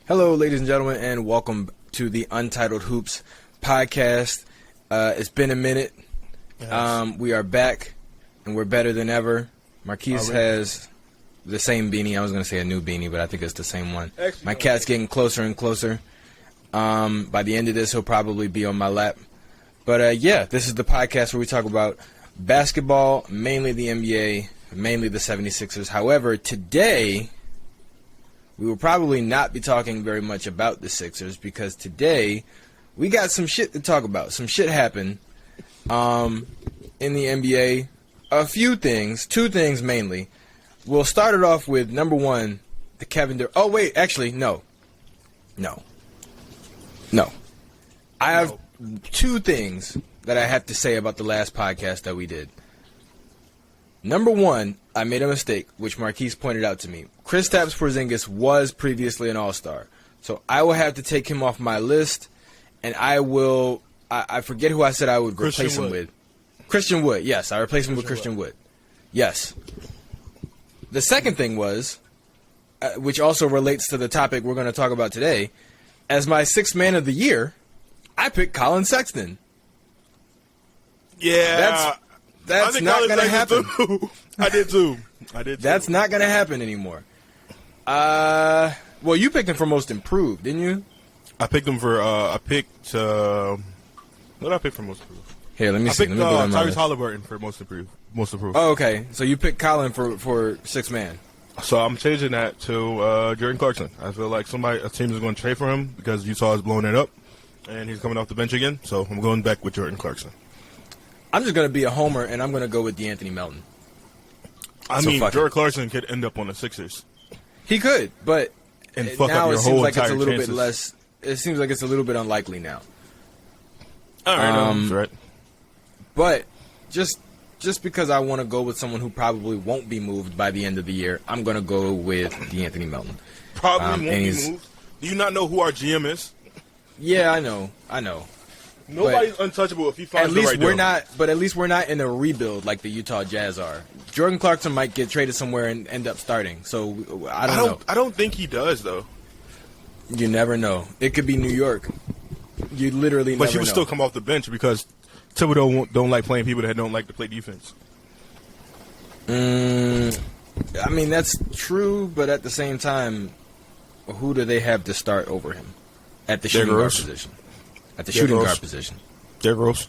Hello, ladies and gentlemen, and welcome to the Untitled Hoops podcast. It's been a minute. Yes. We are back, and we're better than ever. Marquise has the same beanie. I was going to say a new beanie, but I think it's the same one. My cat's getting closer and closer. By the end of this, he'll probably be on my lap. But, this is the podcast where we talk about basketball, mainly the NBA, mainly the 76ers. However, today, we will probably not be talking very much about the Sixers because today we got some shit to talk about. Some shit happened in the NBA. A few things, two things mainly. We'll start it off with number one, the Kevin Durant. Oh, wait, actually, no. I have two things that I have to say about the last podcast that we did. Number one, I made a mistake, which Marquise pointed out to me. Kristaps Porzingis was previously an All-Star. So I will have to take him off my list, and I forget who I said I would replace him with. Christian Wood, yes. I replaced him with Christian Wood. Yes. The second thing was, which also relates to the topic we're going to talk about today, as my sixth man of the year, I picked Colin Sexton. Yeah. That's not going to happen. I did too. That's not going to happen anymore. Well, you picked him for most improved, didn't you? I picked him for, what did I pick for most improved? Here, let me see. I picked Tyrese Halliburton for most improved. Oh, okay. So you picked Colin for sixth man. So I'm changing that to Jordan Clarkson. I feel like a team is going to trade for him because Utah is blowing it up, and he's coming off the bench again. So I'm going back with Jordan Clarkson. I'm just going to be a homer, and I'm going to go with DeAnthony Melton. Jordan Clarkson could end up on the Sixers. He could, but and fuck now up your it seems whole like it's a entire little chances. bit less. It seems like it's a little bit unlikely now. All right, that's right. But just because I want to go with someone who probably won't be moved by the end of the year, I'm going to go with DeAnthony Melton. Probably won't be moved. Do you not know who our GM is? Yeah, I know. Nobody's untouchable if he finds the right deal. But at least we're not in a rebuild like the Utah Jazz are. Jordan Clarkson might get traded somewhere and end up starting. So I don't know. I don't think he does though. You never know. It could be New York. You literally never know. But he would still come off the bench because Thibodeau don't like playing people that don't like to play defense. I mean, that's true, but at the same time, who do they have to start over him at the shooting guard position? At the shooting guard position. Derrick Rose.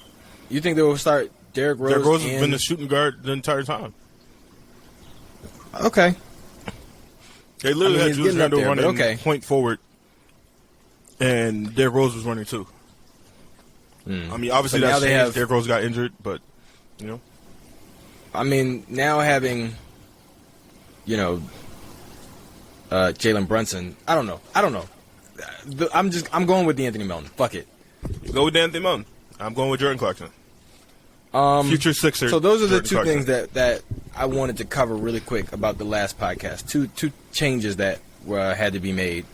You think they will start Derrick Rose? Derrick Rose has been the shooting guard the entire time. Okay. They literally had Julius Randle running point forward, and Derrick Rose was running too. I mean, obviously that's changed. Derrick Rose got injured, but, you know. I mean, now having, Jalen Brunson, I don't know. I'm going with DeAnthony Melton. Fuck it. You go with DeAnthony Melton. I'm going with Jordan Clarkson. Future Sixer. So those are the Jordan two Clarkson. things that I wanted to cover really quick about the last podcast. Two changes that had to be made.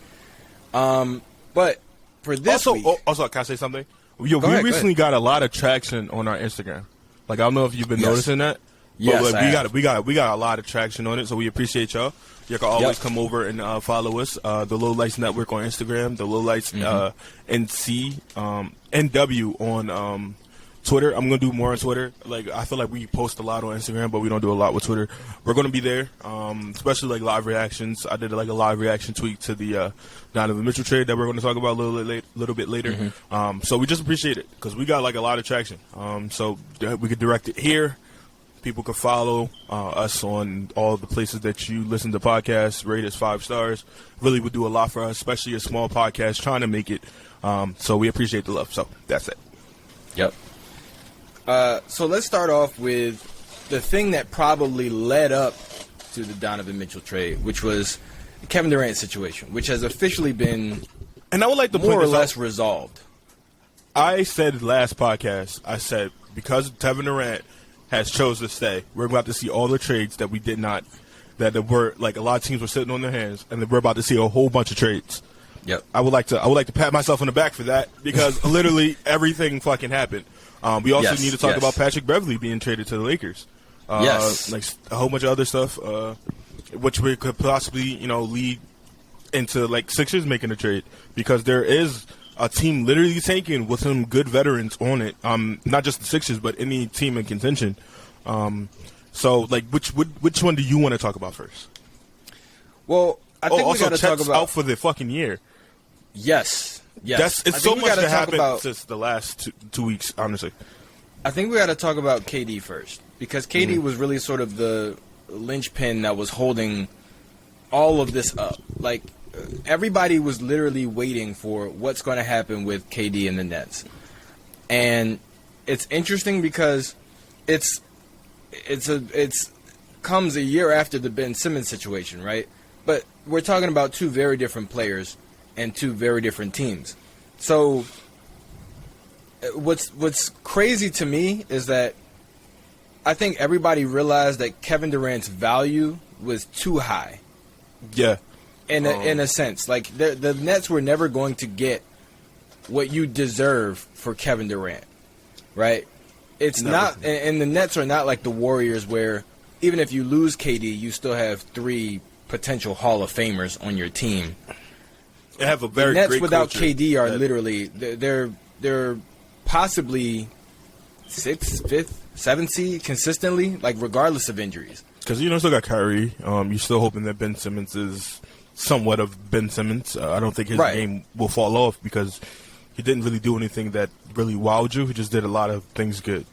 But for this week... Also, can I say something? We recently got a lot of traction on our Instagram. Like, I don't know if you've been noticing that. Yes, but we got a lot of traction on it, so we appreciate y'all. You can always come over and follow us. The Low Lights Network on Instagram, the Low Lights NC, NW on Twitter. I'm gonna do more on Twitter. Like, I feel like we post a lot on Instagram, but we don't do a lot with Twitter. We're gonna be there, especially like live reactions. I did like a live reaction tweet to the Donovan Mitchell trade that we're gonna talk about a little bit later. So we just appreciate it because we got like a lot of traction. So we could direct it here. People can follow us on all the places that you listen to podcasts, rate us 5 stars. Really would do a lot for us, especially a small podcast trying to make it. So we appreciate the love. So that's it. Yep. So let's start off with the thing that probably led up to the Donovan Mitchell trade, which was the Kevin Durant situation, which has officially been and I would like to more or less resolved. I said last podcast, because Kevin Durant has chose to stay, we're about to see all the trades that we did not, that were like a lot of teams were sitting on their hands, and we're about to see a whole bunch of trades. Yep. I would like to pat myself on the back for that because literally everything fucking happened. We also need to talk about Patrick Beverley being traded to the Lakers. Like a whole bunch of other stuff, which we could possibly, lead into like Sixers making a trade, because there is a team literally tanking with some good veterans on it. Not just the Sixers, but any team in contention. So like, which one do you want to talk about first? Well, I think we got to talk Chet's about out for the fucking year. Yes. It's so much that happened since the last 2 weeks, honestly. I think we got to talk about KD first, because KD was really sort of the linchpin that was holding all of this up. Like, everybody was literally waiting for what's going to happen with KD and the Nets. And it's interesting because it's comes a year after the Ben Simmons situation, right? But we're talking about two very different players and two very different teams. So what's crazy to me is that I think everybody realized that Kevin Durant's value was too high. Yeah. In a sense, like the Nets were never going to get what you deserve for Kevin Durant, right? It's not, and the Nets are not like the Warriors, where even if you lose KD, you still have 3 potential Hall of Famers on your team. They have a very the Nets great without culture. KD are literally they're possibly 6th, 5th, 7th seed consistently, like regardless of injuries. Because still got Kyrie. You're still hoping that Ben Simmons is somewhat of Ben Simmons. I don't think his game will fall off, because he didn't really do anything that really wowed you. He just did a lot of things good.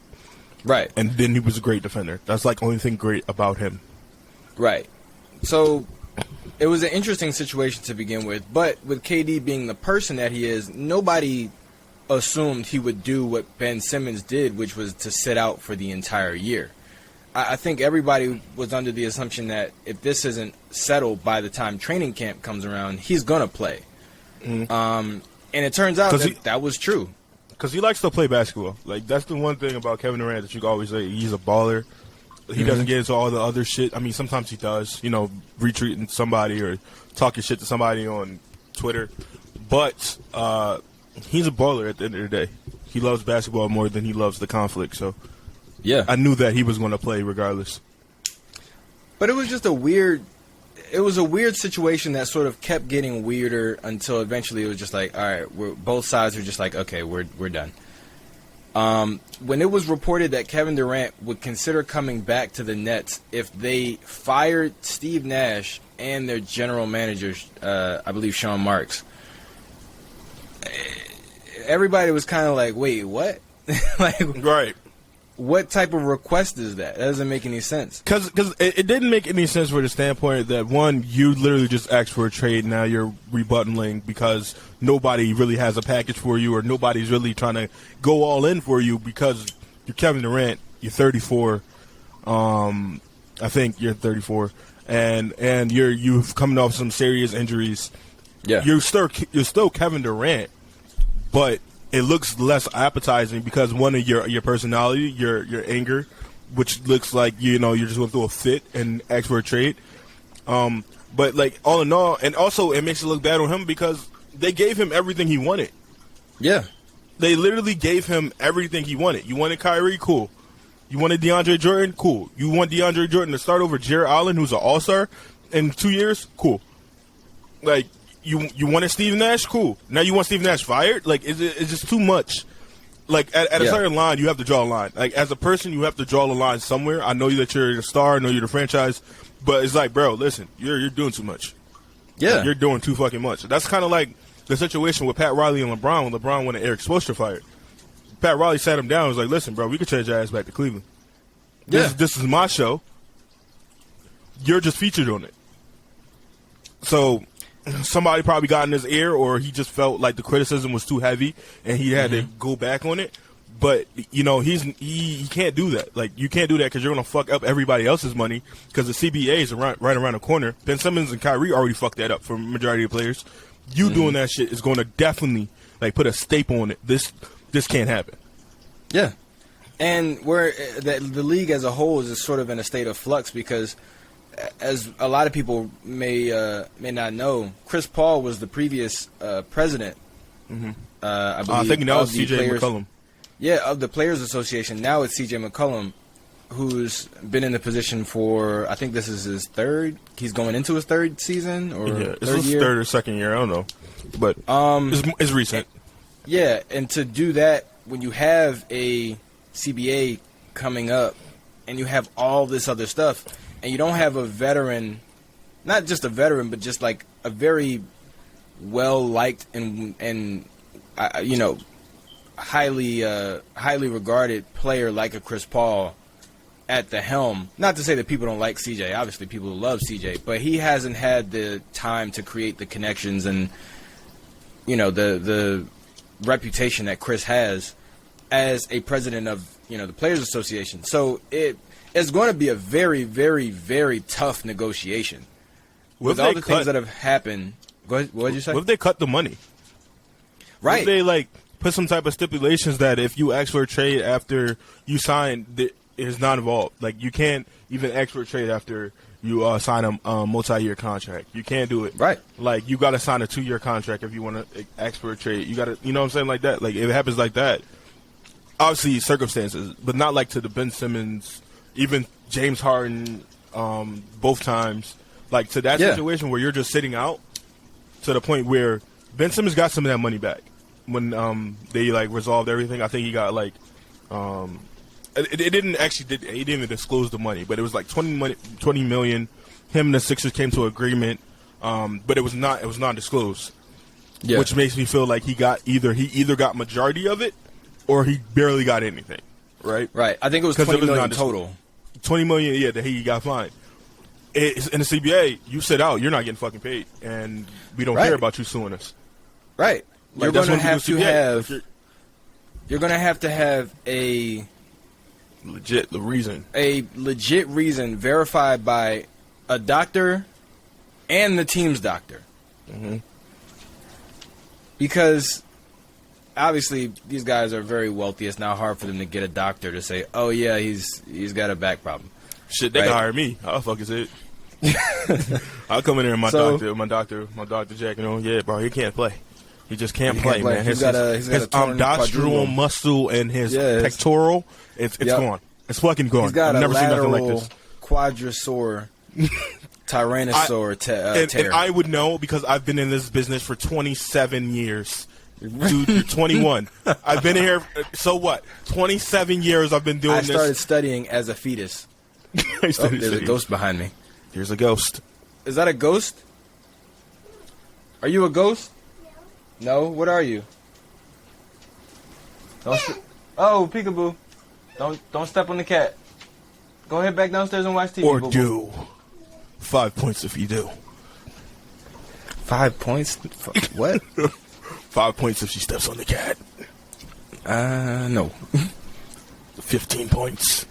Right. And then he was a great defender. That's like the only thing great about him. Right. So it was an interesting situation to begin with, but with KD being the person that he is, nobody assumed he would do what Ben Simmons did, which was to sit out for the entire year. I think everybody was under the assumption that if this isn't settled by the time training camp comes around, he's going to play. Mm-hmm. And it turns out that was true. Because he likes to play basketball. Like, that's the one thing about Kevin Durant that you can always say. He's a baller. He doesn't get into all the other shit. I mean, sometimes he does, retweeting somebody or talking shit to somebody on Twitter. But he's a baller at the end of the day. He loves basketball more than he loves the conflict. So, yeah, I knew that he was going to play regardless. But it was just a weird situation that sort of kept getting weirder until eventually it was just like, all right, both sides were just like, okay, we're done. When it was reported that Kevin Durant would consider coming back to the Nets if they fired Steve Nash and their general manager, I believe Sean Marks, everybody was kind of like, wait, what? Right. What type of request is that? That doesn't make any sense. Because it didn't make any sense for the standpoint that, one, you literally just asked for a trade. Now you're rebutting because nobody really has a package for you, or nobody's really trying to go all in for you because you're Kevin Durant. You're 34. I think you're 34, and you've coming off some serious injuries. Yeah, you're still Kevin Durant, but it looks less appetizing because, one, of your personality, your anger, which looks like you're just going through a fit and ask for a trade. But like, all in all, and also it makes it look bad on him because they gave him everything he wanted. Yeah, they literally gave him everything he wanted. You wanted Kyrie, cool. You wanted DeAndre Jordan, cool. You want DeAndre Jordan to start over Jarrett Allen, who's an all-star, in 2 years, cool. Like, You wanted Steve Nash? Cool. Now you want Steve Nash fired? Like, it's just too much. Like, at a certain line, you have to draw a line. Like, as a person, you have to draw the line somewhere. I know that you're the star. I know you're the franchise. But it's like, bro, listen, you're doing too much. Yeah. Like, you're doing too fucking much. That's kind of like the situation with Pat Riley and LeBron when LeBron wanted Eric Spoelstra fired. Pat Riley sat him down and was like, listen, bro, we could trade your ass back to Cleveland. This is my show. You're just featured on it. So somebody probably got in his ear, or he just felt like the criticism was too heavy and he had to go back on it. But, he can't do that. Like, you can't do that because you're going to fuck up everybody else's money because the CBA is right around the corner. Ben Simmons and Kyrie already fucked that up for the majority of players. You doing that shit is going to definitely, like, put a staple on it. This can't happen. Yeah. And where the league as a whole is sort of in a state of flux because, as a lot of people may not know, Chris Paul was the previous president. I believe. I think now it's C.J. McCollum. Yeah, of the Players Association. Now it's C.J. McCollum, who's been in the position for, I think this is his third. He's going into his third season or it's third his year. third or second year. I don't know, but it's recent. Yeah, and to do that when you have a CBA coming up and you have all this other stuff and you don't have a veteran, not just a veteran, but just like a very well liked and highly regarded player like a Chris Paul at the helm. Not to say that people don't like CJ. Obviously, people love CJ, but he hasn't had the time to create the connections and the reputation that Chris has as a president of the Players Association. So it's going to be a very, very, very tough negotiation with all the things that have happened. Go ahead, what did you say? What if they cut the money? Right. What if they put some type of stipulations that if you ask for a trade after you sign, it is not involved. Like, you can't even ask for a trade after you sign a multi-year contract. You can't do it. Right. Like, you got to sign a 2-year contract if you want to ask for a trade. You got to, you know what I'm saying, like that. Like, if it happens like that, obviously circumstances, but not like to the Ben Simmons, even James Harden, both times. Like, to that situation where you're just sitting out to the point where Ben Simmons got some of that money back when they resolved everything. I think he got it didn't actually he didn't disclose the money, but it was like $20 million. Him and the Sixers came to an agreement, but it was not disclosed. Yeah. Which makes me feel like he either got majority of it or he barely got anything. Right. Right. I think it was $20 million total. $20 million, that he got fined. In the CBA, you sit out, you're not getting fucking paid, and we don't care about you suing us. Right. Like, you're going to have to have a legit reason verified by a doctor and the team's doctor. Mm-hmm. Because obviously these guys are very wealthy. It's not hard for them to get a doctor to say, "Oh yeah, he's got a back problem." Shit, they can hire me. How the fuck is it? I'll come in there and my doctor Jack, yeah, bro, he can't play. He just can't play, man. He's got a doctoral muscle and his pectoral, it's gone. It's fucking gone. He's got I've never seen nothing like this. Quadrisaur, Tyrannosaur tear. And I would know because I've been in this business for 27 years. Dude, you're 21. I've been here, so what? 27 years I've been doing this. I started studying as a fetus. There's a ghost behind me. Here's a ghost. Is that a ghost? Are you a ghost? No. What are you? Oh, peekaboo! Don't step on the cat. Go ahead back downstairs and watch TV. Or do 5 points if you do. 5 points? What? 5 points if she steps on the cat. No. 15 points.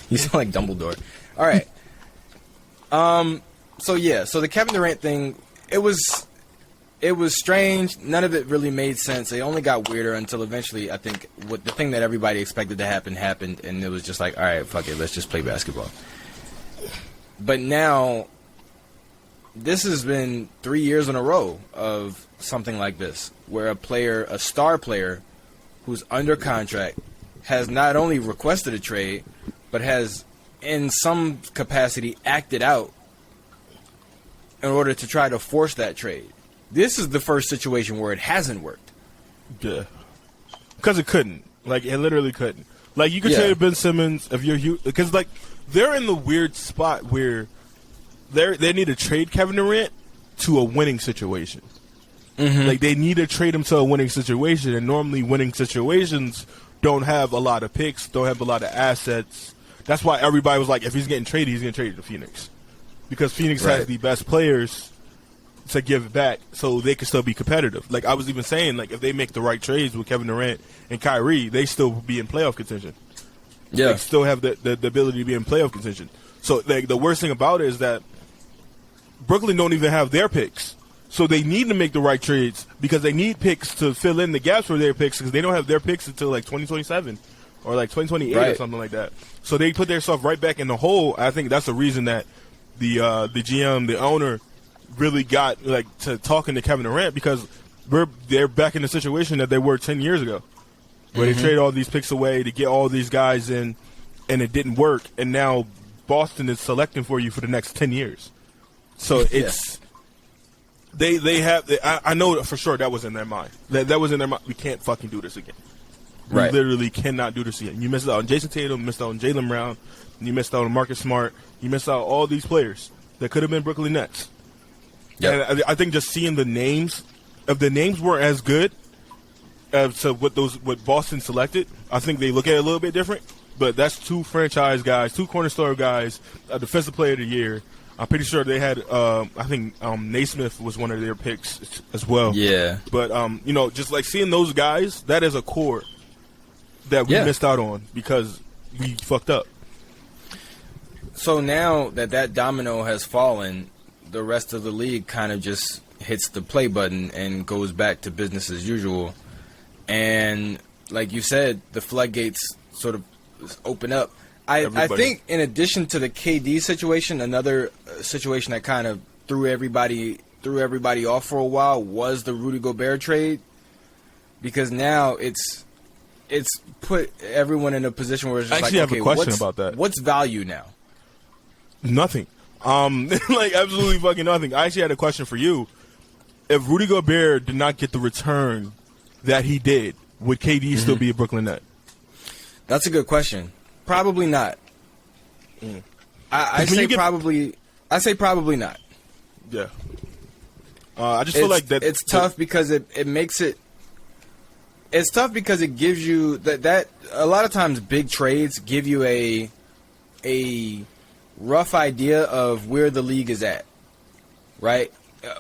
You sound like Dumbledore. All right. So the Kevin Durant thing, it was strange. None of it really made sense. It only got weirder until eventually, I think, the thing that everybody expected to happen happened, and it was just like, all right, fuck it, let's just play basketball. But now, this has been 3 years in a row of something like this, where a star player who's under contract has not only requested a trade, but has in some capacity acted out in order to try to force that trade. This is the first situation where it hasn't worked. Yeah. Because it couldn't. Like, it literally couldn't. Like, you could say to Ben Simmons, if you're because, like, they're in the weird spot where they need to trade Kevin Durant to a winning situation. Mm-hmm. Like, they need to trade him to a winning situation, and normally winning situations don't have a lot of picks, don't have a lot of assets. That's why everybody was like, if he's getting traded, he's getting traded to Phoenix. Because Phoenix has the best players to give back so they can still be competitive. Like, I was even saying, like, if they make the right trades with Kevin Durant and Kyrie, they still will be in playoff contention. Yeah. They still have the ability to be in playoff contention. So, like, the worst thing about it is that Brooklyn don't even have their picks. So they need to make the right trades because they need picks to fill in the gaps for their picks because they don't have their picks until, like, 2027 or, like, 2028 or something like that. So they put their stuff right back in the hole. I think that's the reason that the GM, the owner, really got to talking to Kevin Durant because they're back in the situation that they were 10 years ago, where they trade all these picks away to get all these guys in and it didn't work, and now Boston is selecting for you for the next 10 years. So it's they have. I know for sure that was in their mind. That was in their mind. We can't fucking do this again. Right. We literally cannot do this again. You missed out on Jason Tatum, missed out on Jaylen Brown, you missed out on Marcus Smart, you missed out on all these players that could have been Brooklyn Nets. Yeah, and I think just seeing the names, if the names weren't as good as what Boston selected, I think they look at it a little bit different. But that's two franchise guys, two cornerstone guys, a defensive player of the year. I'm pretty sure they had, I think Naismith was one of their picks as well. Yeah. But, just like seeing those guys, that is a core that we missed out on because we fucked up. So now that domino has fallen, the rest of the league kind of just hits the play button and goes back to business as usual. And like you said, the floodgates sort of open up. I think in addition to the KD situation, another situation that kind of threw everybody off for a while was the Rudy Gobert trade, because now it's put everyone in a position where it's just I actually like, have a question about that. What's value now? Nothing. Like absolutely fucking nothing. I actually had a question for you. If Rudy Gobert did not get the return that he did, would KD still be a Brooklyn Net? That's a good question. Probably not. I say probably not. Yeah. I just feel like that it's tough because it makes it. It's tough because it gives you that a lot of times big trades give you a rough idea of where the league is at, right?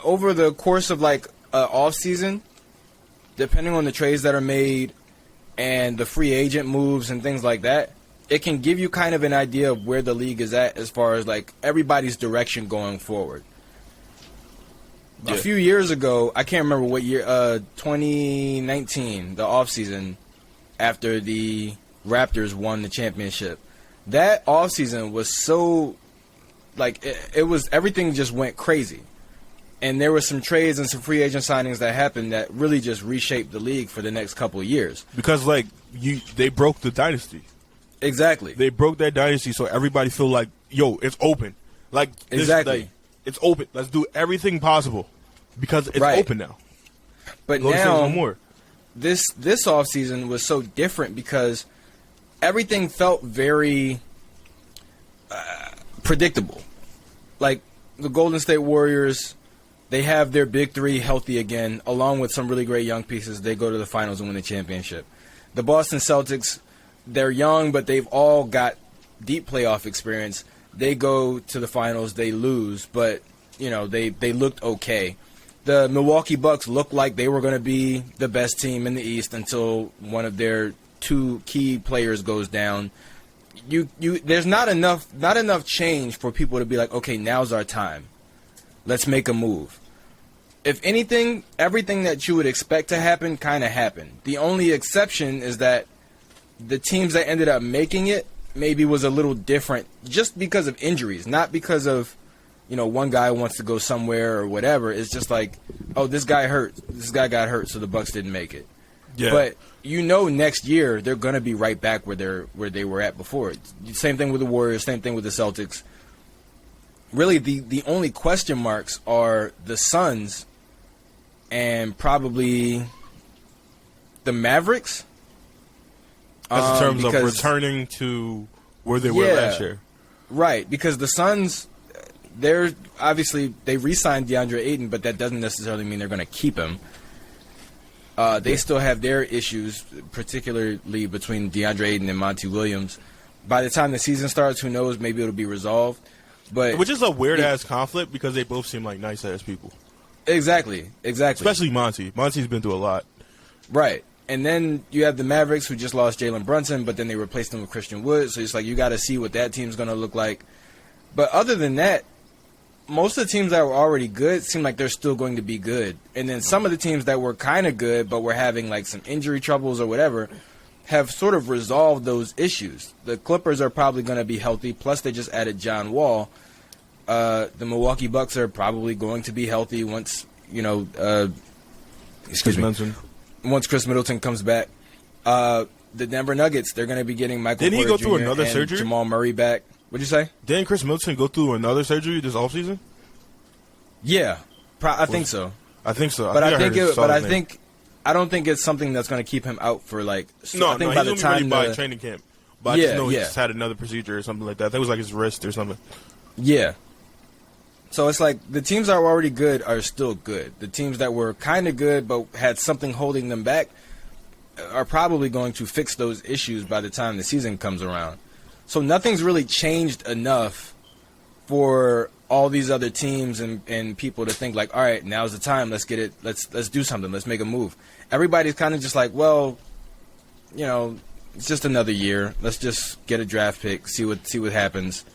Over the course of like off season, depending on the trades that are made and the free agent moves and things like that, it can give you kind of an idea of where the league is at as far as like everybody's direction going forward. Yeah. A few years ago, I can't remember what year, 2019, the offseason, after the Raptors won the championship. That offseason was so, like, it was, everything just went crazy. And there were some trades and some free agent signings that happened that really just reshaped the league for the next couple of years. Because, like, they broke the dynasty. Exactly. They broke that dynasty, so everybody feel like, yo, it's open. Like, exactly. Like, it's open. Let's do everything possible because it's open now. But now, no more. This offseason was so different because everything felt very predictable. Like, the Golden State Warriors, they have their big three healthy again, along with some really great young pieces. They go to the finals and win the championship. The Boston Celtics, they're young, but they've all got deep playoff experience. They go to the finals, they lose, but you know they looked okay. The Milwaukee Bucks looked like they were going to be the best team in the East until one of their two key players goes down. There's not enough change for people to be like, okay, now's our time. Let's make a move. If anything, everything that you would expect to happen kind of happened. The only exception is that the teams that ended up making it maybe was a little different just because of injuries, not because of, you know, one guy wants to go somewhere or whatever. It's just like, oh, this guy hurt. This guy got hurt, so the Bucks didn't make it. Yeah. But you know next year they're going to be right back where they were at before. Same thing with the Warriors, same thing with the Celtics. Really, the only question marks are the Suns and probably the Mavericks. That's in terms of returning to where they were last year. Right, because the Suns, they're obviously, they re-signed DeAndre Ayton, but that doesn't necessarily mean they're going to keep him. They still have their issues, particularly between DeAndre Ayton and Monty Williams. By the time the season starts, who knows, maybe it'll be resolved. But which is a weird-ass conflict because they both seem like nice-ass people. Exactly. Especially Monty. Monty's been through a lot. Right. And then you have the Mavericks, who just lost Jalen Brunson, but then they replaced him with Christian Wood. So it's like you got to see what that team's going to look like. But other than that, most of the teams that were already good seem like they're still going to be good. And then some of the teams that were kind of good but were having like some injury troubles or whatever have sort of resolved those issues. The Clippers are probably going to be healthy, plus they just added John Wall. The Milwaukee Bucks are probably going to be healthy once, you know, once Chris Middleton comes back. the Denver Nuggets, they're going to be getting Michael Didn't he Porter go through Jr. another and surgery? Jamal Murray back. What'd you say? Didn't Chris Middleton go through another surgery this offseason? Yeah, I think so. I think so. But I don't think it's something that's going to keep him out for like. No, I think he's going to be ready by training camp. But I just know he just had another procedure or something like that. I think it was like his wrist or something. Yeah. So it's like the teams that were already good are still good. The teams that were kind of good but had something holding them back are probably going to fix those issues by the time the season comes around. So nothing's really changed enough for all these other teams and people to think like, all right, now's the time. Let's get it. Let's do something. Let's make a move. Everybody's kind of just like, well, you know, it's just another year. Let's just get a draft pick, see what happens,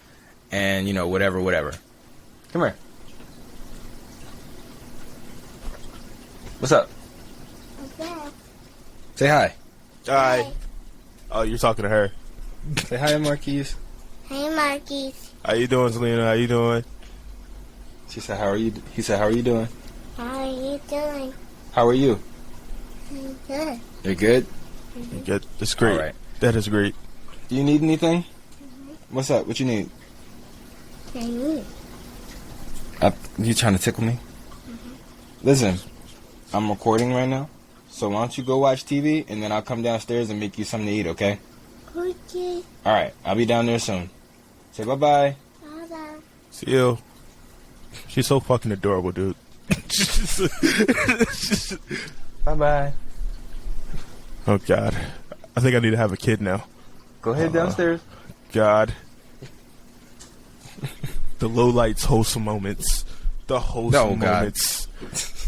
and you know, whatever. Come here. What's up? Okay. Say hi. Hi. Oh, you're talking to her. Say hi, Marquise. Hey, Marquise. How you doing, Selena? How you doing? She said, "How are you?" He said, "How are you doing?" How are you doing? How are you? I'm good. You're good. Good. That's great. All right. That is great. Do you need anything? What's up? What you need? I need. You trying to tickle me? Listen, I'm recording right now, so why don't you go watch TV, and then I'll come downstairs and make you something to eat, okay? Okay. All right, I'll be down there soon. Say bye-bye. Bye-bye. See you. She's so fucking adorable, dude. Bye-bye. Oh, God. I think I need to have a kid now. Go ahead downstairs. God. The lowlights, wholesome moments. The wholesome moments.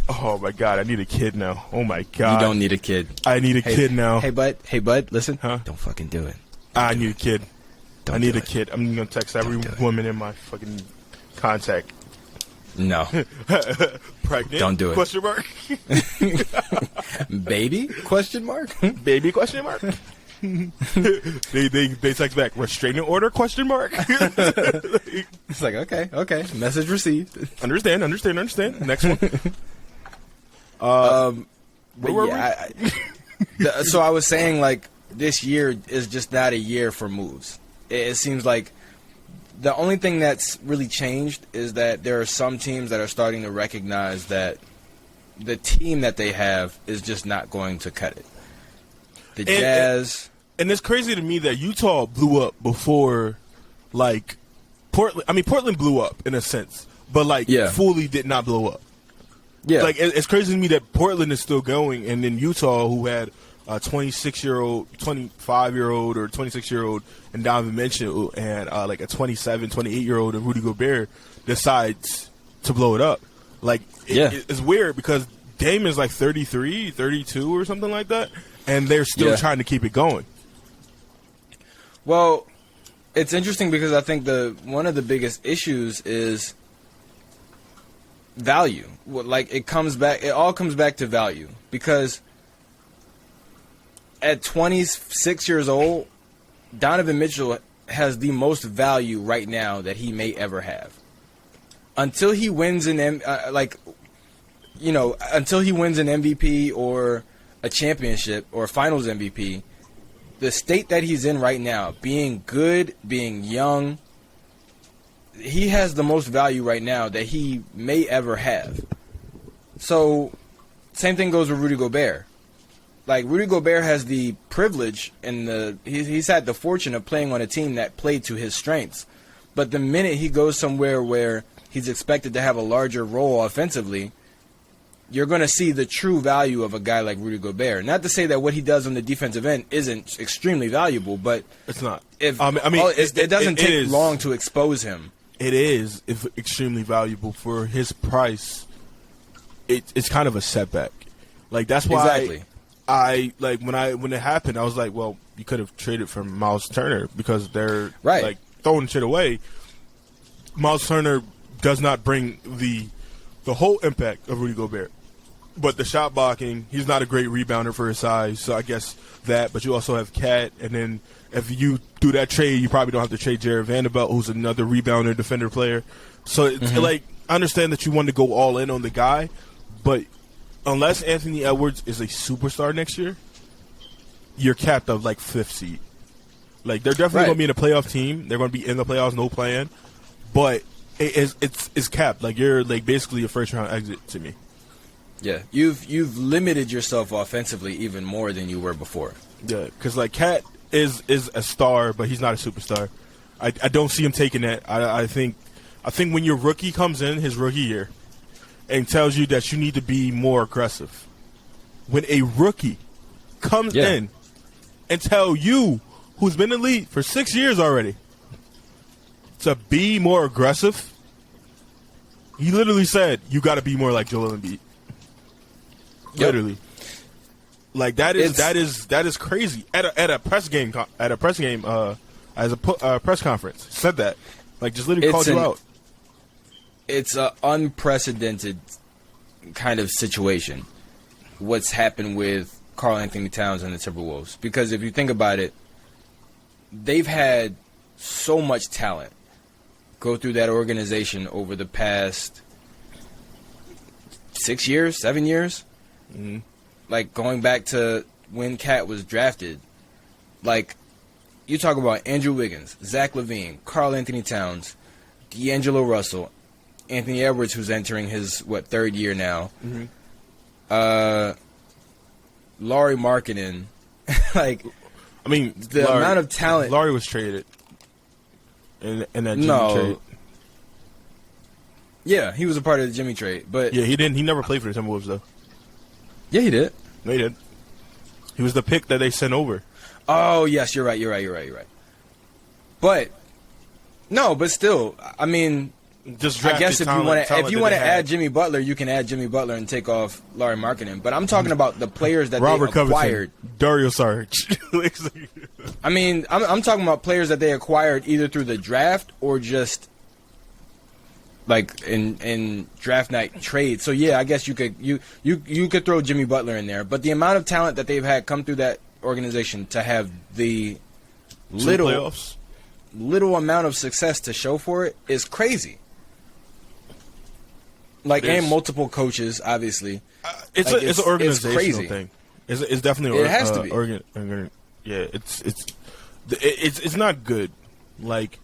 Oh, my God. I need a kid now. Oh, my God. You don't need a kid. I need a kid now. Hey, bud, listen. Huh? Don't fucking do it. I need a kid. Don't I need do a it. kid. I'm going to text every woman in my fucking contact. No. Pregnant? Don't do it. Question mark? Baby? Question mark? Baby? Question mark? they text back, restraining order? Question mark? It's like, okay. Message received. Understand. Next one. But where were yeah, so I was saying, like, this year is just not a year for moves. It seems like the only thing that's really changed is that there are some teams that are starting to recognize that the team that they have is just not going to cut it. The Jazz. And it's crazy to me that Utah blew up before, like, Portland. I mean, Portland blew up in a sense, but, like, fully did not blow up. Yeah. Like, it's crazy to me that Portland is still going, and then Utah, who had a 26-year-old, 25-year-old, or 26-year-old, and Donovan Mitchell, and like a 27, 28-year-old, and Rudy Gobert, decides to blow it up. Like, it's weird because Dame is like 33, 32, or something like that, and they're still trying to keep it going. Well, it's interesting because I think one of the biggest issues is value. Like, it all comes back to value, because at 26 years old, Donovan Mitchell has the most value right now that he may ever have. Until he wins until he wins an MVP or a championship or a Finals MVP, the state that he's in right now, being good, being young, he has the most value right now that he may ever have. So, same thing goes with Rudy Gobert. Like, Rudy Gobert has the privilege and he's had the fortune of playing on a team that played to his strengths. But the minute he goes somewhere where he's expected to have a larger role offensively, you're going to see the true value of a guy like Rudy Gobert. Not to say that what he does on the defensive end isn't extremely valuable, but it's not. It doesn't take long to expose him. It is extremely valuable for his price. It's kind of a setback. Like, that's why. Exactly. When it happened, I was like, well, you could have traded for Miles Turner because they're like throwing shit away. Miles Turner does not bring the whole impact of Rudy Gobert, but the shot blocking, he's not a great rebounder for his size. So I guess that, but you also have Cat, and then if you do that trade, you probably don't have to trade Jared Vanderbilt, who's another rebounder, defender player. So it's like, I understand that you want to go all in on the guy, but unless Anthony Edwards is a superstar next year, you're capped of like 5th seed. Like they're definitely going to be in a playoff team. They're going to be in the playoffs, no plan. But it's capped. Like you're like basically a first round exit to me. Yeah, you've limited yourself offensively even more than you were before. Yeah, because like Cat is a star, but he's not a superstar. I don't see him taking that. I think when your rookie comes in his rookie year and tells you that you need to be more aggressive, when a rookie comes in and tell you, who's been in the league for 6 years already, to be more aggressive, he literally said, you got to be more like Joel Embiid. Literally. Like that is crazy. At a press game as a press conference, said that. Like just literally called you out. It's an unprecedented kind of situation. What's happened with Karl Anthony Towns and the Timberwolves? Because if you think about it, they've had so much talent go through that organization over the past 6 years, 7 years. Mm-hmm. Like going back to when Cat was drafted. Like you talk about Andrew Wiggins, Zach LaVine, Karl Anthony Towns, D'Angelo Russell, Anthony Edwards, who's entering his 3rd year now. Mm-hmm. Lauri Markkanen. Like, I mean, the amount of talent. Lauri was traded in that Jimmy trade. Yeah, he was a part of the Jimmy trade, but yeah, he didn't. He never played for the Timberwolves though. Yeah, he did. No, he did. He was the pick that they sent over. Oh yes, you're right. But no, but still, I mean, just I guess if you want to add Jimmy Butler, you can add Jimmy Butler and take off Lauri Markkanen. But I'm talking about the players that Robert they acquired. Covington, Dario Saric. I mean, I'm talking about players that they acquired either through the draft or just like in draft night trade. So yeah, I guess you could throw Jimmy Butler in there. But the amount of talent that they've had come through that organization to have the little amount of success to show for it is crazy. Like, and multiple coaches, obviously. It's an organizational thing. It's definitely it has to be. Yeah, it's not good. Like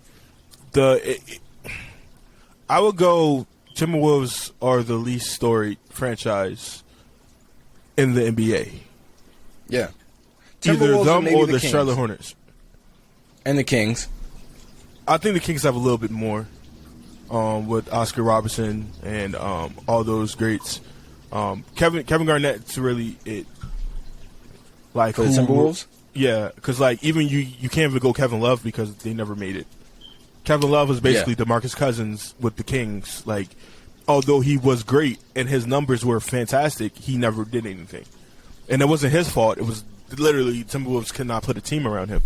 I would go. Timberwolves are the least storied franchise in the NBA. Yeah, either them or the Charlotte Hornets and the Kings. I think the Kings have a little bit more. With Oscar Robertson and all those greats. Kevin Garnett's really it. Like for the Timberwolves? Yeah, because like even you can't even go Kevin Love because they never made it. Kevin Love was basically DeMarcus Cousins with the Kings. Like, although he was great and his numbers were fantastic, he never did anything. And it wasn't his fault. It was literally Timberwolves could not put a team around him.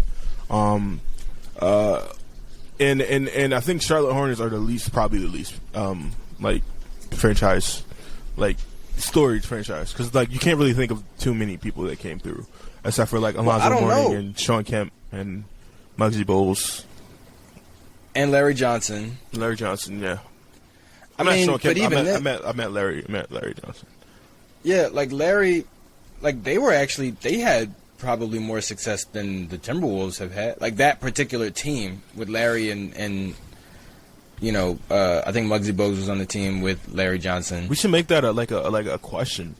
And I think Charlotte Hornets are probably the least like franchise, like storied franchise, because like you can't really think of too many people that came through, except for like Alonzo Mourning and Sean Kemp and Muggsy Bogues and Larry Johnson. Yeah. I mean, Sean Kemp. But even I met Larry Johnson. Yeah, like Larry, like they had probably more success than the Timberwolves have had. Like that particular team with Larry and you know, I think Muggsy Bogues was on the team with Larry Johnson. We should make that a question,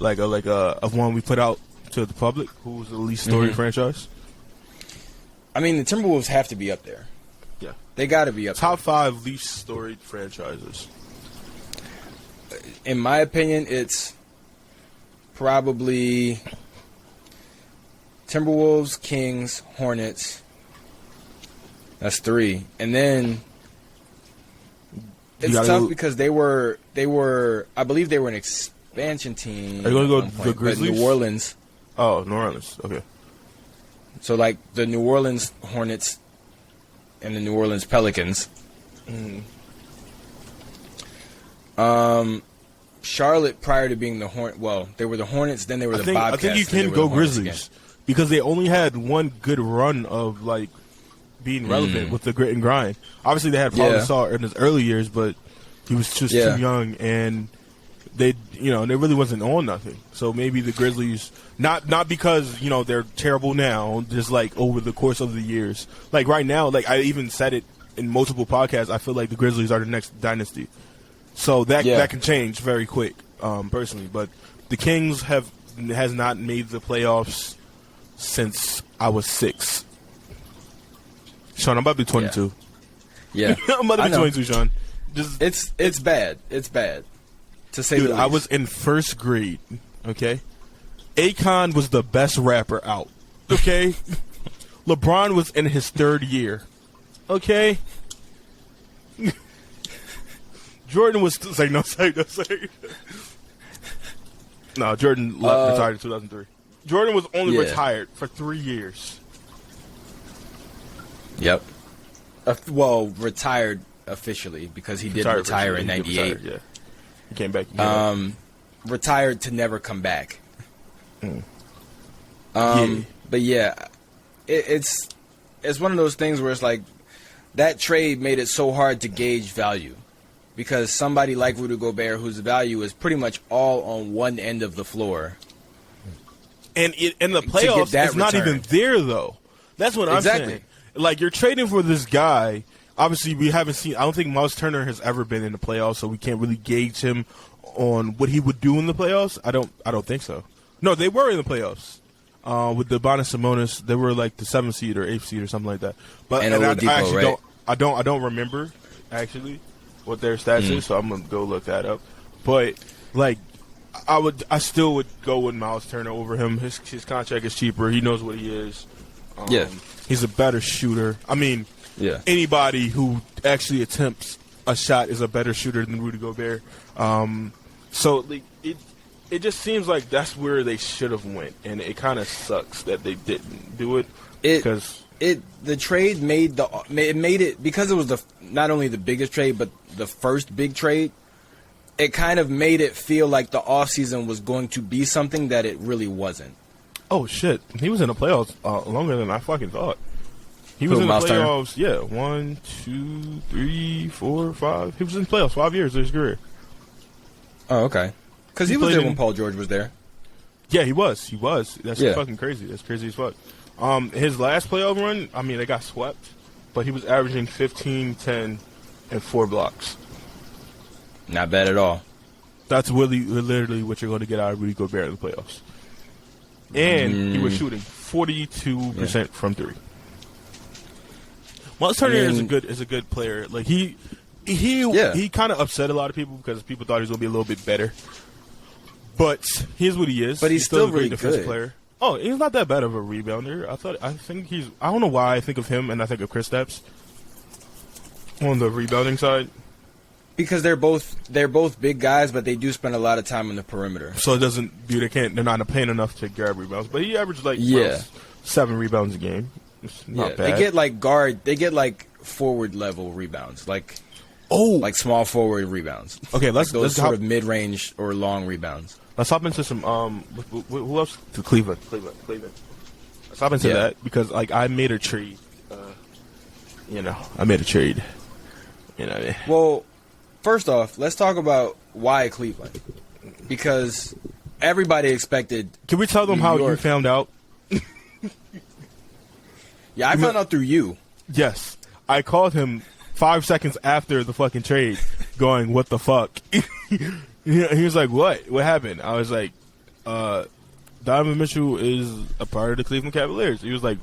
like a one we put out to the public. Who's the least storied franchise? I mean, the Timberwolves have to be up there. Yeah, they got to be up. Top 5 least storied franchises. In my opinion, it's probably Timberwolves, Kings, Hornets. That's 3. And then it's tough because they were I believe they were an expansion team. Are you going to go the Grizzlies? New Orleans. Oh, New Orleans. Okay. So like the New Orleans Hornets and the New Orleans Pelicans. Charlotte prior to being the they were the Hornets, then they were the Bobcats. I think you can go Grizzlies because they only had one good run of like being relevant with the grit and grind. Obviously, they had Paul Gasol in his early years, but he was just too young, and they really wasn't on nothing. So maybe the Grizzlies, not because they're terrible now, just like over the course of the years. Like right now, like I even said it in multiple podcasts, I feel like the Grizzlies are the next dynasty. So that can change very quick, personally. But the Kings has not made the playoffs since I was 6. Sean, I'm about to be 22. Yeah. I'm about to be 22, Sean. It's bad. It's bad. To say the least. I was in first grade, okay? Akon was the best rapper out, okay? LeBron was in his 3rd year, okay? Jordan was say no. No, Jordan retired in 2003. Jordan was only retired for 3 years. Yep. Retired officially because he did retire in '98. Yeah, he came back. Retired to never come back. But yeah, it's one of those things where it's like that trade made it so hard to gauge value because somebody like Rudy Gobert, whose value is pretty much all on one end of the floor, and in the playoffs, it's not even there though. That's what I'm saying. Like you're trading for this guy. Obviously, we haven't seen. I don't think Miles Turner has ever been in the playoffs, so we can't really gauge him on what he would do in the playoffs. I don't think so. No, they were in the playoffs with the Sabonis. They were like the 7th seed or 8th seed or something like that. But and I actually right? I don't remember actually what their stats is, so I'm gonna go look that up. But like, I still would go with Miles Turner over him. His contract is cheaper. He knows what he is. He's a better shooter. I mean. Yeah. Anybody who actually attempts a shot is a better shooter than Rudy Gobert. So like, it just seems like that's where they should have went, and it kind of sucks that they didn't do it. The trade made it because it was not only the biggest trade but the first big trade. It kind of made it feel like the offseason was going to be something that it really wasn't. Oh shit! He was in the playoffs longer than I fucking thought. He was in the playoffs, 1, 2, 3, 4, 5. He was in the playoffs 5 years of his career. Oh, okay. Because he was there when Paul George was there. Yeah, he was. That's fucking crazy. That's crazy as fuck. His last playoff run, I mean, they got swept, but he was averaging 15, 10, and 4 blocks. Not bad at all. That's literally what you're going to get out of Rudy Gobert in the playoffs. And he was shooting 42% from 3. Miles Turner is a good player. Like he kind of upset a lot of people because people thought he was gonna be a little bit better. But here's what he is. But he's still a great really defensive good. Player. Oh, he's not that bad of a rebounder. I don't know why I think of him and I think of Kristaps on the rebounding side. Because they're both big guys, but they do spend a lot of time on the perimeter. So they're not paying enough to grab rebounds. But he averaged 7 rebounds a game. It's not bad. They get like forward level rebounds, like small forward rebounds. Okay, let's sort of mid range or long rebounds. Let's hop into some who else? To Cleveland. Let's hop into that because like I made a trade. I made a trade. Well, first off, let's talk about why Cleveland, because everybody expected. Can we tell them how you found out? Yeah, I found out through you. Yes. I called him 5 seconds after the fucking trade going, what the fuck? He was like, what? What happened? I was like, Donovan Mitchell is a part of the Cleveland Cavaliers. He was like,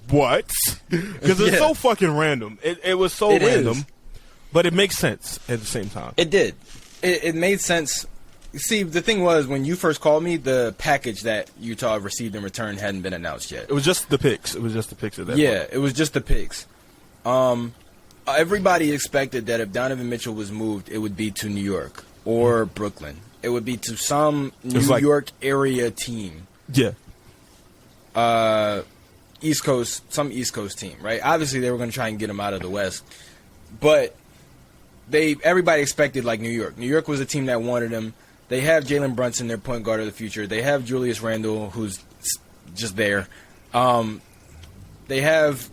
what? Because it's so fucking random. It was so random, but it makes sense at the same time. It did. It made sense. See, the thing was, when you first called me, the package that Utah received in return hadn't been announced yet. It was just the picks. It was just the picks of that. Yeah, it was just the picks. Everybody expected that if Donovan Mitchell was moved, it would be to New York or Brooklyn. It would be to some New York area team. Yeah. East Coast team, right? Obviously, they were going to try and get him out of the West. But everybody expected, like, New York. New York was a team that wanted him. They have Jalen Brunson, their point guard of the future. They have Julius Randle, who's just there. They have,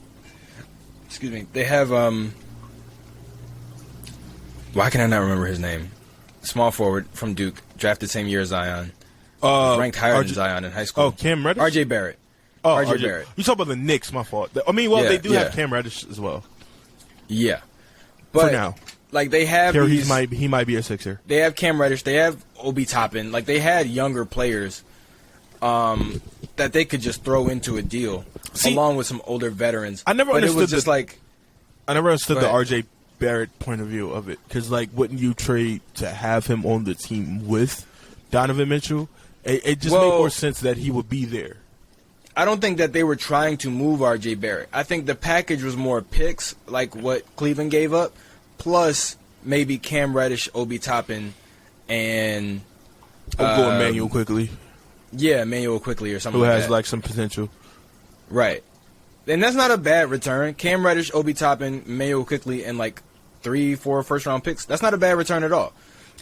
why can I not remember his name? small forward from Duke, drafted same year as Zion. Ranked higher than Zion in high school. Oh, Cam Reddish? R.J. Barrett. Oh, R.J. Barrett. You talk about the Knicks, my fault. I mean, well, Yeah, they do yeah. have Cam Reddish as well. Yeah. But, For now. like, they have He these, might be a Sixer. they have Cam Reddish, they have Obi Toppin. Like, they had younger players that they could just throw into a deal, See, along with some older veterans. I never but understood it was just like, I never understood Go the ahead. R.J. Barrett point of view of it. Because, like, wouldn't you trade to have him on the team with Donovan Mitchell? It just made more sense that he would be there. I don't think that they were trying to move R.J. Barrett. I think the package was more picks, like what Cleveland gave up, plus maybe Cam Reddish, Obi Toppin, and I'm going Manuel quickly, Emmanuel Quickly or something who like has that. like some potential. Right. And that's not a bad return. Cam Reddish, Obi Toppin, Emmanuel Quickly, and like 3-4 first-round picks. That's not a bad return at all.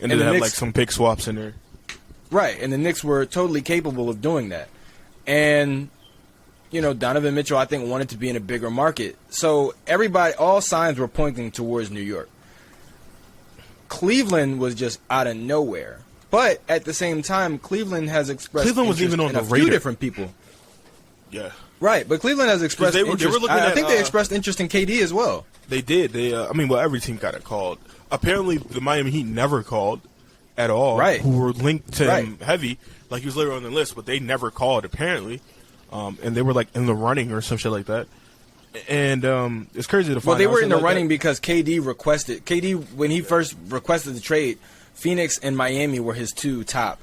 And And they the have Knicks- like some pick swaps in there. Right, and the Knicks were totally capable of doing that. And, you know, Donovan Mitchell, I think, wanted to be in a bigger market. So all signs were pointing towards New York. Cleveland was just out of nowhere. But at the same time, Cleveland has expressed Cleveland was interest even on in the a few radar. different people. Yeah, Right, but Cleveland has expressed they were interest. looking I at, think they expressed interest in KD as well. they did. They, every team got it called. Apparently, the Miami Heat never called at all. Right. Who were linked to Right. him heavy, like he was literally on the list, but they never called apparently, and they were like in the running or some shit like that. And it's crazy to find. Well, they out were in something the like running that. because KD, when he first requested the trade, Phoenix and Miami were his two top.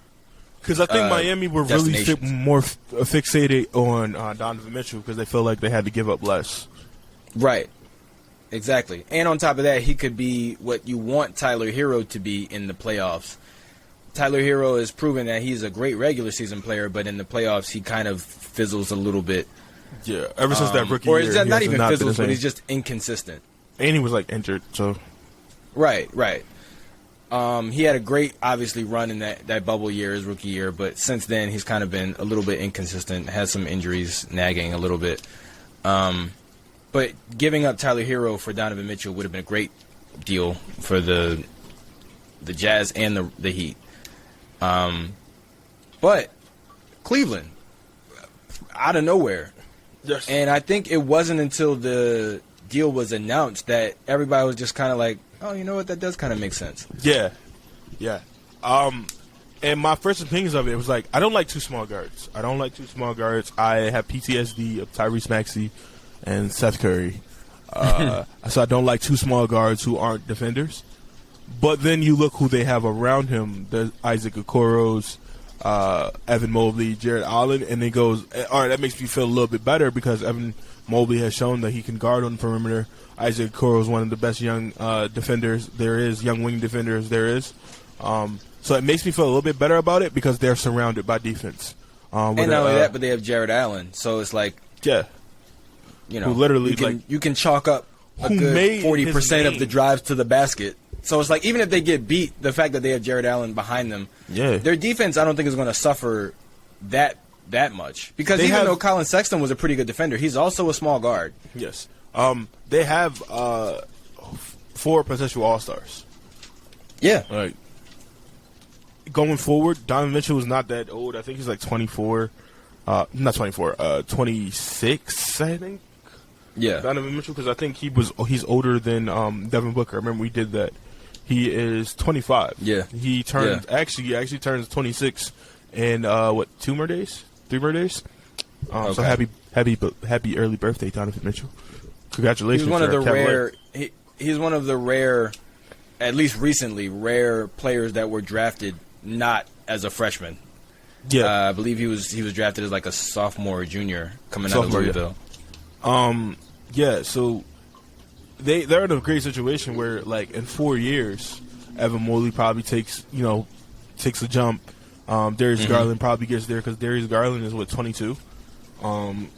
Because I think Miami were really destinations. more fixated on Donovan Mitchell because they felt like they had to give up less. Right. Exactly. And on top of that, he could be what you want Tyler Hero to be in the playoffs. Tyler Hero has proven that he's a great regular season player, but in the playoffs, he kind of fizzles a little bit. Yeah, ever since that rookie Or year, it's he not has even been the fizzles, but same. he's just inconsistent. And he was like injured, so Right. He had a great, obviously, run in that bubble year, his rookie year, but since then he's kind of been a little bit inconsistent, has some injuries nagging a little bit. But giving up Tyler Hero for Donovan Mitchell would have been a great deal for the Jazz and the Heat. But Cleveland, out of nowhere. yes. And I think it wasn't until the deal was announced that everybody was just kind of like, oh, you know what, that does kind of make sense. Yeah. And my first opinions of it was like, I don't like two small guards. I have PTSD of Tyrese Maxey and Seth Curry. So I don't like two small guards who aren't defenders. But then you look who they have around him: the Isaac Okoro's, Evan Mobley, Jared Allen, and it goes, all right, that makes me feel a little bit better because Evan Mobley has shown that he can guard on the perimeter. Isaac Okoro is one of the best young defenders there is, young wing defenders there is. So it makes me feel a little bit better about it because they're surrounded by defense. And not only that, but they have Jared Allen. So it's like, yeah, you know, who literally, you can chalk up a who good made 40% his of the name. drives to the basket. So it's like, even if they get beat, the fact that they have Jared Allen behind them, Yeah. their defense I don't think is going to suffer that much. Because They even have- though Colin Sexton was a pretty good defender, he's also a small guard. yes, they have 4 potential All-Stars. Yeah. Like, going forward, Donovan Mitchell is not that old. I think he's like 24. Not 24. 26, I think. Yeah. Donovan Mitchell, because I think he's older than Devin Booker. I remember we did that. He is 25. Yeah. He turns he actually turns 26 in 3 more days. So Okay. happy early birthday, Donovan Mitchell. Congratulations. He's one of you're the a Cavalier. rare. He's one of the rare, at least recently, rare players that were drafted not as a freshman. Yeah. I believe he was drafted as like a sophomore or junior coming out of Sophomore, yeah. Louisville. Yeah, so they're in a great situation where, like, in 4 years, Evan Mobley probably takes a jump. Darius Garland probably gets there because Darius Garland is 22. And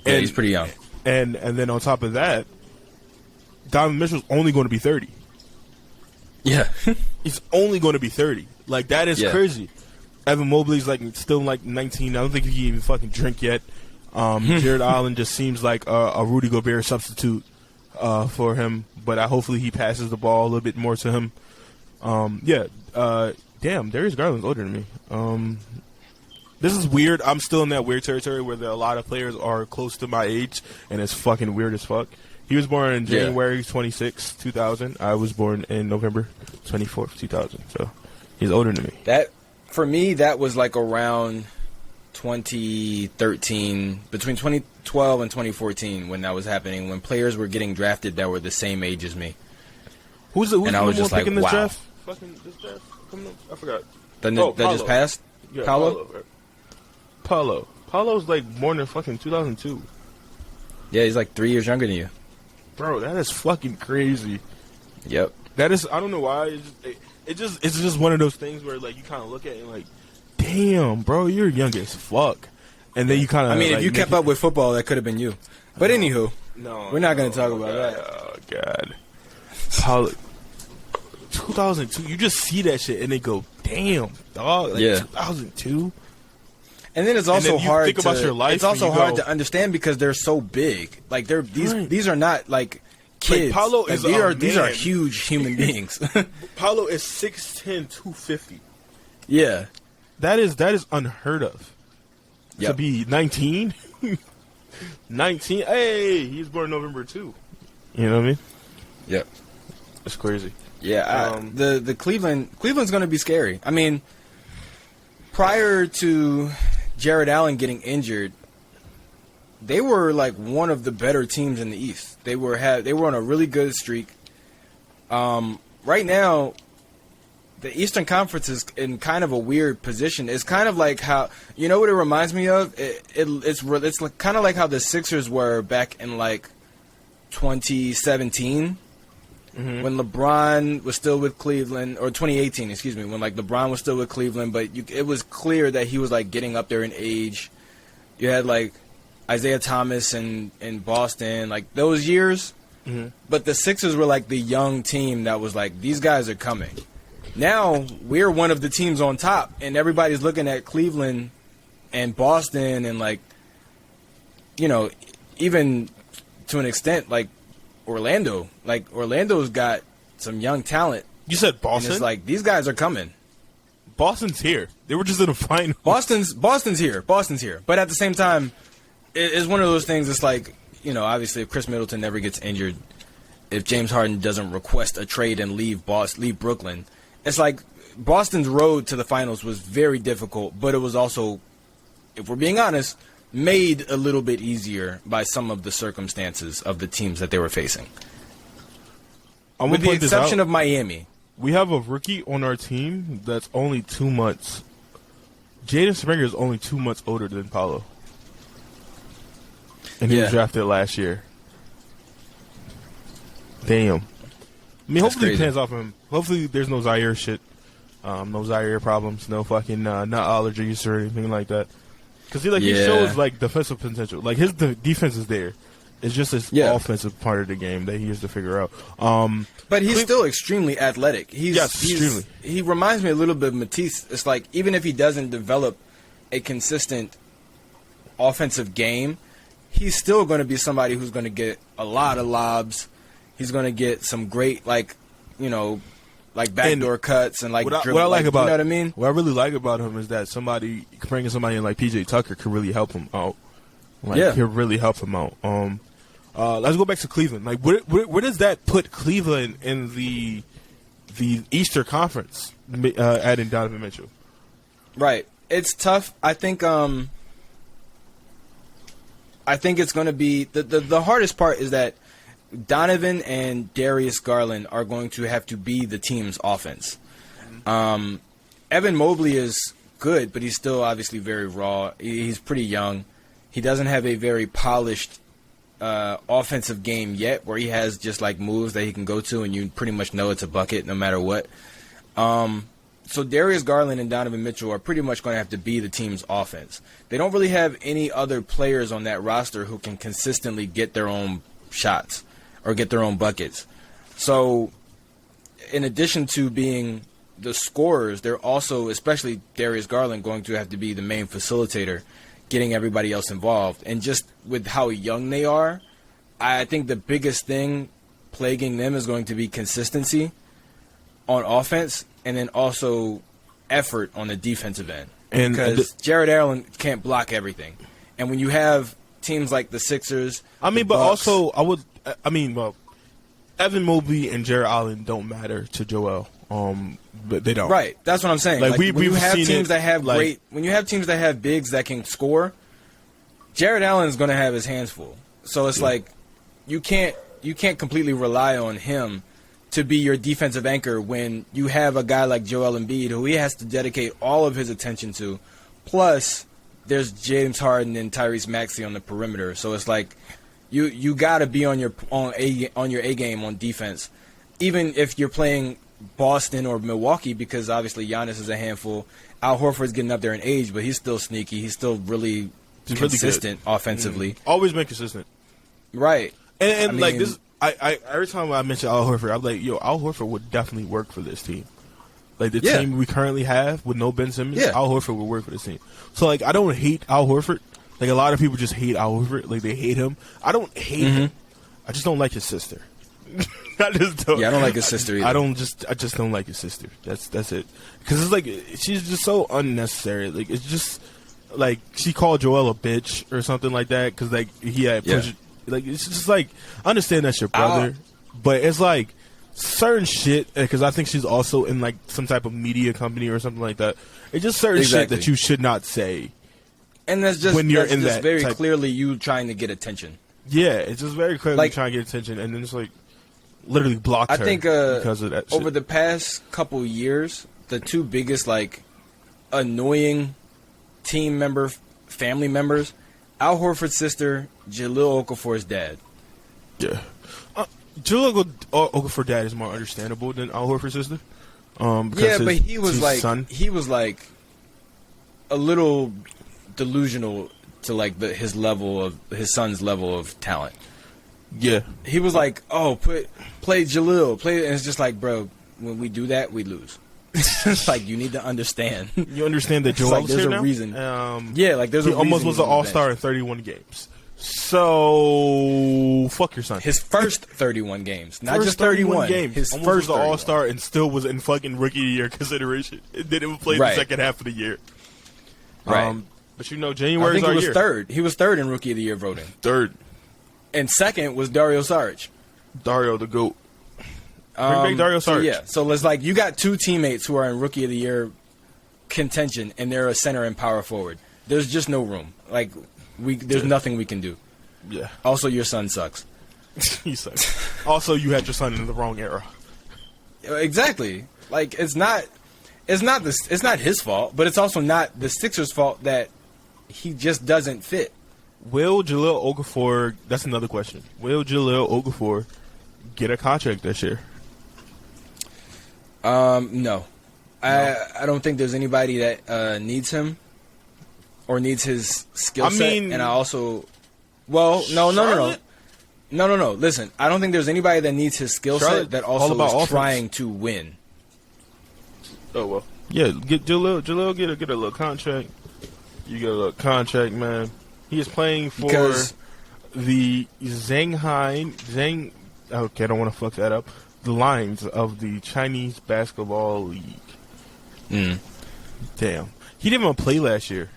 He's pretty young. And then on top of that, Donovan Mitchell's only going to be 30. Yeah. He's only going to be 30. Like, that is Yeah. crazy. Evan Mobley's still 19. I don't think he can even fucking drink yet. Jared Allen just seems like a Rudy Gobert substitute for him, but hopefully he passes the ball a little bit more to him. Damn, Darius Garland's older than me. This is weird. I'm still in that weird territory where a lot of players are close to my age, and it's fucking weird as fuck. He was born in January 26, 2000. I was born in November 24th, 2000. So he's older than me. That, for me, that was like around 2013, between 2012 and 2014 when that was happening, when players were getting drafted that were the same age as me. Who's and I was just like, this wow. draft? Fucking this draft? I forgot. That just passed? Yeah, Paolo? Paulo's like born in fucking 2002. Yeah, he's like 3 years younger than you. Bro, that is fucking crazy. Yep. That is, I don't know why. It's just one of those things where like you kind of look at it and like, damn, bro, you're young as fuck. And then you kind of. I mean, if you kept up with football, that could have been you. But anywho, no, we're not going to talk about that. Oh God, Paulo, 2002. You just see that shit and they go, damn, dog. Like, 2002. And then it's also hard think about your life. It's also hard to understand because they're so big. Like these are not like kids. Like, Paulo like, is these are huge human beings. Paulo is 6'10", 250. Yeah. That is unheard of. Yep. To be 19? 19? Hey, he was born November 2. You know what I mean? Yep. It's crazy. Yeah, the Cleveland's going to be scary. I mean, prior to Jared Allen getting injured, they were like one of the better teams in the East. They were on a really good streak. Right now, the Eastern Conference is in kind of a weird position. It's kind of like how, you know what it reminds me of? It's like, kind of like how the Sixers were back in like 2017 when LeBron was still with Cleveland, or 2018, excuse me, when like LeBron was still with Cleveland, but it was clear that he was like getting up there in age. You had like Isaiah Thomas in Boston, like those years. But the Sixers were like the young team that was like, these guys are coming. Now we're one of the teams on top, and everybody's looking at Cleveland and Boston and like, you know, even to an extent like Orlando. Like Orlando's got some young talent. You said Boston? And it's like, these guys are coming. Boston's here. They were just in a final. Boston's here. But at the same time, it's one of those things. It's like, you know, obviously if Chris Middleton never gets injured, if James Harden doesn't request a trade and leave Brooklyn, it's like Boston's road to the finals was very difficult, but it was also, if we're being honest, made a little bit easier by some of the circumstances of the teams that they were facing. With the exception of Miami. We have a rookie on our team that's only 2 months. Jaden Springer is only 2 months older than Paulo. And he was drafted last year. Damn. I mean, hopefully it pans off him. Hopefully there's no Zaire shit. No Zaire problems. No fucking nut allergies or anything like that. Because he shows like defensive potential. Like his defense is there. It's just his offensive part of the game that he has to figure out. But he's still extremely athletic. Extremely. He reminds me a little bit of Matisse. It's like, even if he doesn't develop a consistent offensive game, he's still going to be somebody who's going to get a lot of lobs. He's going to get some great, like, you know, like backdoor cuts and like what I like about, you know what I mean? What I really like about him is that bringing somebody in like PJ Tucker could really help him out. Like, could really help him out. Let's go back to Cleveland. Like, where does that put Cleveland in the Eastern Conference? Adding Donovan Mitchell. Right. It's tough. I think it's going to be the hardest part is that Donovan and Darius Garland are going to have to be the team's offense. Evan Mobley is good, but he's still obviously very raw. He's pretty young. He doesn't have a very polished offensive game yet, where he has just like moves that he can go to and you pretty much know it's a bucket no matter what. So Darius Garland and Donovan Mitchell are pretty much going to have to be the team's offense. They don't really have any other players on that roster who can consistently get their own shots or get their own buckets. So in addition to being the scorers, they're also, especially Darius Garland, going to have to be the main facilitator, getting everybody else involved. And just with how young they are, I think the biggest thing plaguing them is going to be consistency. on offense and then also effort on the defensive end. And because Jared Allen can't block everything. And when you have teams like the Sixers, Evan Mobley and Jared Allen don't matter to Joel. But they don't. Right. That's what I'm saying. Like when you have teams that have when you have teams that have bigs that can score, Jared Allen is going to have his hands full. So it's like you can't completely rely on him to be your defensive anchor when you have a guy like Joel Embiid who he has to dedicate all of his attention to. Plus, there's James Harden and Tyrese Maxey on the perimeter. So it's like you got to be on your A game on defense, even if you're playing Boston or Milwaukee, because obviously Giannis is a handful. Al Horford's getting up there in age, but he's still sneaky. He's still really consistent offensively. Always been consistent. Right. And like this, I every time I mention Al Horford, I'm like, Al Horford would definitely work for this team. Like the team we currently have with no Ben Simmons, Al Horford would work for this team. So like, I don't hate Al Horford. Like a lot of people just hate Al Horford. Like they hate him. I don't hate him. I just don't like his sister. I just don't. Yeah, I don't like his sister either. I just don't like his sister. That's it. Because it's like she's just so unnecessary. Like it's just like she called Joel a bitch or something like that. Because like he had like it's just like I understand that's your brother, but it's like certain shit. Because I think she's also in like some type of media company or something like that. It's just certain shit that you should not say. And that's just when you're in that very clearly you trying to get attention. Yeah, it's just very clearly like, trying to get attention, and then it's like literally blocked her. I think because of that shit. Over the past couple years, the two biggest like annoying family members, Al Horford's sister, Jahlil Okafor's dad. Yeah, Jahlil Okafor's dad is more understandable than Al Horford's sister. But he was like a little delusional to like his son's level of talent. Yeah, he was like, "Oh, play Jahlil, play," and it's just like, bro, when we do that, we lose. It's like you need to understand. You understand that Joel there's a now? reason. There's he almost was an all-star in 31 games. So fuck your son. His first 31 games, not just 31 games. His almost first was an all-star and still was in fucking rookie of the year consideration. And didn't play the second half of the year. Right. But January is our year. Third. He was third in rookie of the year voting. Third. And second was Dario Saric. Dario the GOAT. Bring back Dario Saric. So it's like you got two teammates who are in rookie of the year contention, and they're a center and power forward. There's just no room. Like there's nothing we can do. Yeah. Also, your son sucks. He sucks. Also, you had your son in the wrong era. Exactly. Like it's not his fault, but it's also not the Sixers' fault that he just doesn't fit. Will Jahlil Okafor? That's another question. Will Jahlil Okafor get a contract this year? No. I don't think there's anybody that needs him or needs his skill set. And I also, no. Listen, I don't think there's anybody that needs his skill set that also is trying to win. Oh well, yeah. Get Jahlil get a little contract. You get a little contract, man. He is playing for the Zhang. Okay, I don't want to fuck that up. The Lions of the Chinese Basketball League. Damn, he didn't even play last year.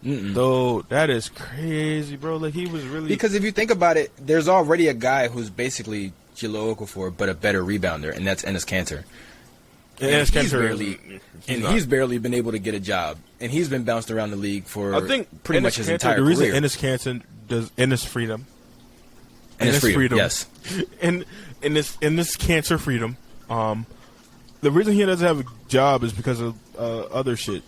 Though that is crazy, bro. Like he was really because if you think about it, there's already a guy who's basically Jahlil Okafor, but a better rebounder, and that's Enes Kanter. And he's barely been able to get a job, and he's been bounced around the league for pretty much his entire career. The reason Enes Kanter does Enes Freedom, yes, and Enes Kanter Freedom. The reason he doesn't have a job is because of other shit.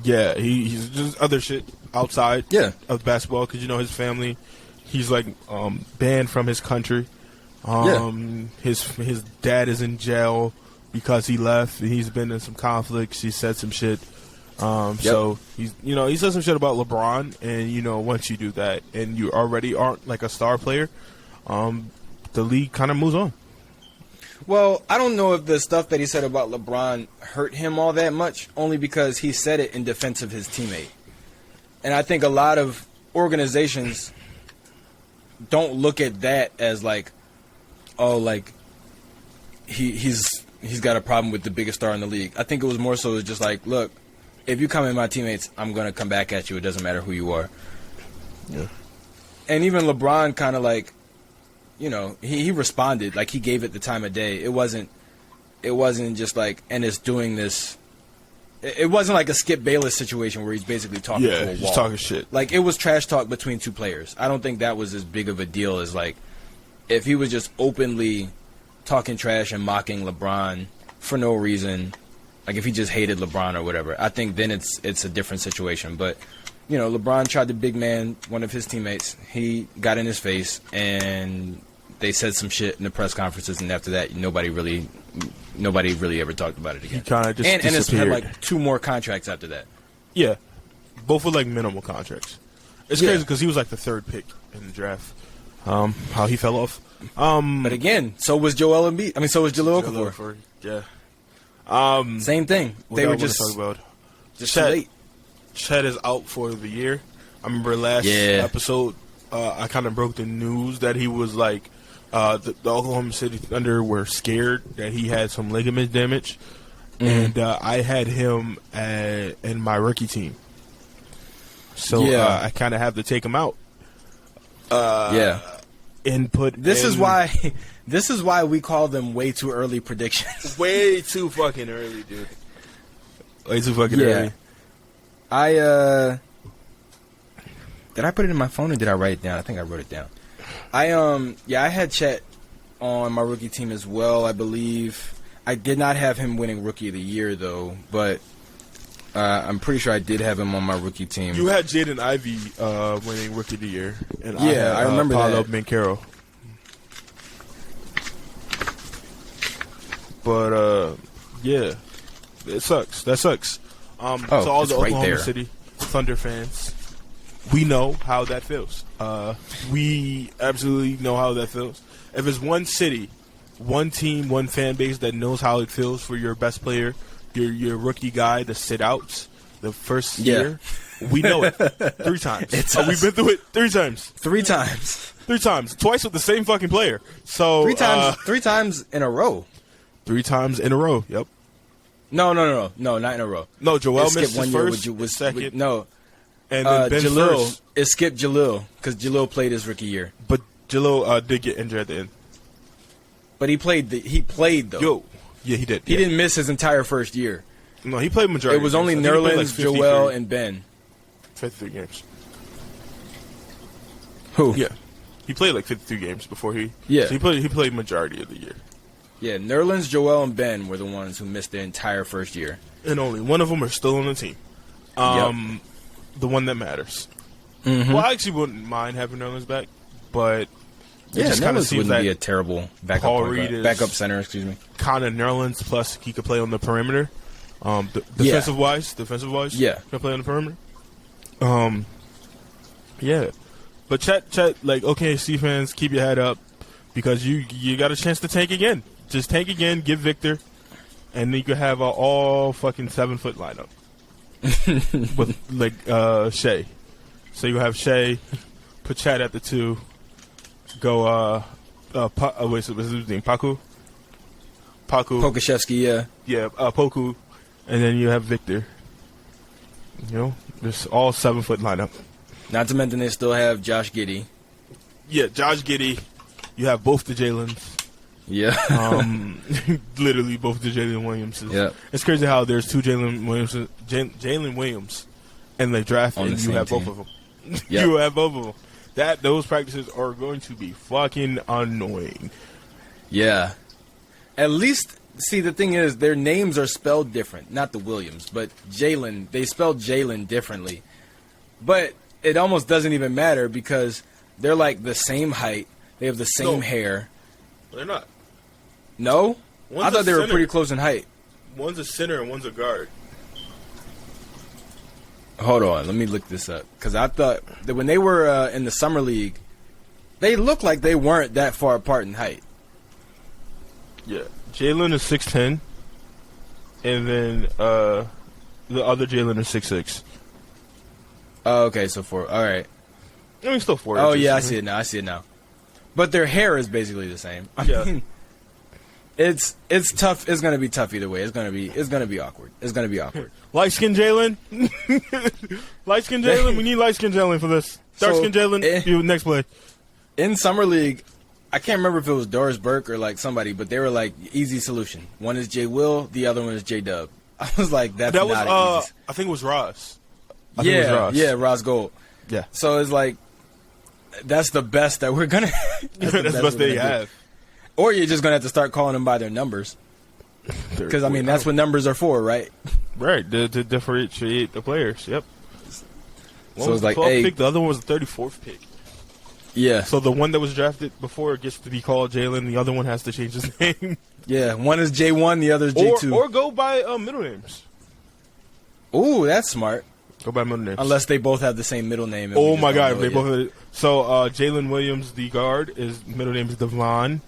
He's just other shit outside of basketball because his family. He's like banned from his country. His dad is in jail because he left. He's been in some conflicts. He said some shit. So he said some shit about LeBron, and once you do that and you already aren't like a star player, the league kind of moves on. Well, I don't know if the stuff that he said about LeBron hurt him all that much, only because he said it in defense of his teammate. And I think a lot of organizations don't look at that as like, oh, like he's got a problem with the biggest star in the league. I think it was more so just like, look, if you come in my teammates, I'm gonna come back at you. It doesn't matter who you are. Yeah. And even LeBron kind of like, he responded, like he gave it the time of day. It wasn't just like, and it's doing this. It wasn't like a Skip Bayless situation where he's basically talking to a wall. He's talking shit. Like, it was trash talk between two players. I don't think that was as big of a deal as, like, if he was just openly talking trash and mocking LeBron for no reason, like if he just hated LeBron or whatever. I think then it's a different situation. But, LeBron tried to big man one of his teammates. He got in his face, and they said some shit in the press conferences, and after that, nobody really ever talked about it again. He kind of just and it's had disappeared. like 2 more contracts after that. Yeah, both were like minimal contracts. It's crazy because he was like the 3rd pick in the draft. How he fell off. But again, so was Joel Embiid. I mean, so was Jahlil Okafor. Yeah. Same thing. They were just talk about just Chet. late. Chet is out for the year. I remember last episode, I kind of broke the news that he was like, the Oklahoma City Thunder were scared that he had some ligament damage, and I had him in my rookie team. So I kind of have to take him out. And put this is why we call them way too early predictions. Way too fucking early, dude. Way too fucking early. Did I put it in my phone or did I write it down? I think I wrote it down. I had Chet on my rookie team as well, I believe. I did not have him winning Rookie of the Year though, but I'm pretty sure I did have him on my rookie team. You had Jaden Ivey winning Rookie of the Year, and I remember Paolo that. Banchero. But it sucks. That sucks. To all the Oklahoma City Thunder fans, we know how that feels. We absolutely know how that feels. If it's one city, one team, one fan base that knows how it feels for your best player, your rookie guy to sit out the first year, we know it 3 times. We've been through it 3 times. 3 times. 3 times. Twice with the same fucking player. So 3 times. 3 times in a row. 3 times in a row. Yep. No, not in a row. No, Joel It missed skipped his one first, year with second. no. And then Ben Jahlil, first. it skipped Jahlil because Jahlil played his rookie year. But Jahlil did get injured at the end. But he played though. Yeah, he did. He didn't miss his entire first year. No, he played majority. It was of only games. I think he played Nerlens, like Joel, and Ben. 53 games. Who? Yeah, he played like 53 games before he. Yeah. So he played majority of the year. Yeah, Nerlens, Joel, and Ben were the ones who missed their entire first year. And only one of them are still on the team. The one that matters. Mm-hmm. Well, I actually wouldn't mind having Nerlens back, but it just kind of Nerlens seems wouldn't that be a terrible Paul Reed is backup center. Excuse me. kind of Nerlens, plus he could play on the perimeter. Defensive wise, Yeah. can play on the perimeter. Yeah, but Chet, like OKC fans, keep your head up because you got a chance to tank again. Just tank again, give Victor, and then you could have an all fucking 7-foot lineup with like Shea. So you have Shea, put Chet at the 2, go what's his name? Paku. Pokashevsky, Yeah, Poku, and then you have Victor. You know, just all 7-foot lineup. Not to mention they still have Josh Giddey. Yeah, Josh Giddey. You have both the Jalen's. Yeah. Literally both the Jalen Williamses. Yeah. It's crazy how there's 2 Jalen Williams, and they draft On and the you same have team. both of them. Yep. You have both of them. Those practices are going to be fucking annoying. Yeah. At least, see, the thing is, their names are spelled different. Not the Williams, but Jalen. They spelled Jalen differently. But it almost doesn't even matter because they're like the same height. They have the same hair. They're not. No? One's I thought a they were center. pretty close in height. One's a center and one's a guard. Hold on, let me look this up. Because I thought that when they were in the summer league, they looked like they weren't that far apart in height. Yeah. Jalen is 6'10", and then the other Jalen is 6'6". Oh, okay, so 4. All right. I mean, still 4 Oh, inches. yeah, I see it now. But their hair is basically the same. I Yeah. mean, It's tough. It's gonna be tough either way. It's gonna be awkward. It's gonna be awkward. Light skin Jalen. Light skin Jalen. We need light skin Jalen for this. Dark skin Jalen. You next play. In Summer League, I can't remember if it was Doris Burke or like somebody, but they were like easy solution. One is J Will, the other one is J Dub. I was like, that's that not was easy. I think it was Ross. Yeah, Ross Gold. Yeah. So it's like that's the best that we're gonna. That's the best they have. Or you're just gonna have to start calling them by their numbers. Because I mean that's what numbers are for, right? Right, to differentiate the players. Yep. One So was it's like, the 12th hey, pick, the other one was the 34th pick. Yeah. So the one that was drafted before gets to be called Jalen. The other one has to change his name. Yeah, one is J1, the other is J2. Or go by middle names. Ooh, that's smart. Go by middle names. Unless they both have the same middle name. and we Oh just my don't God! know If they it both yet. have it. So Jalen Williams, the guard, his middle name is Devon,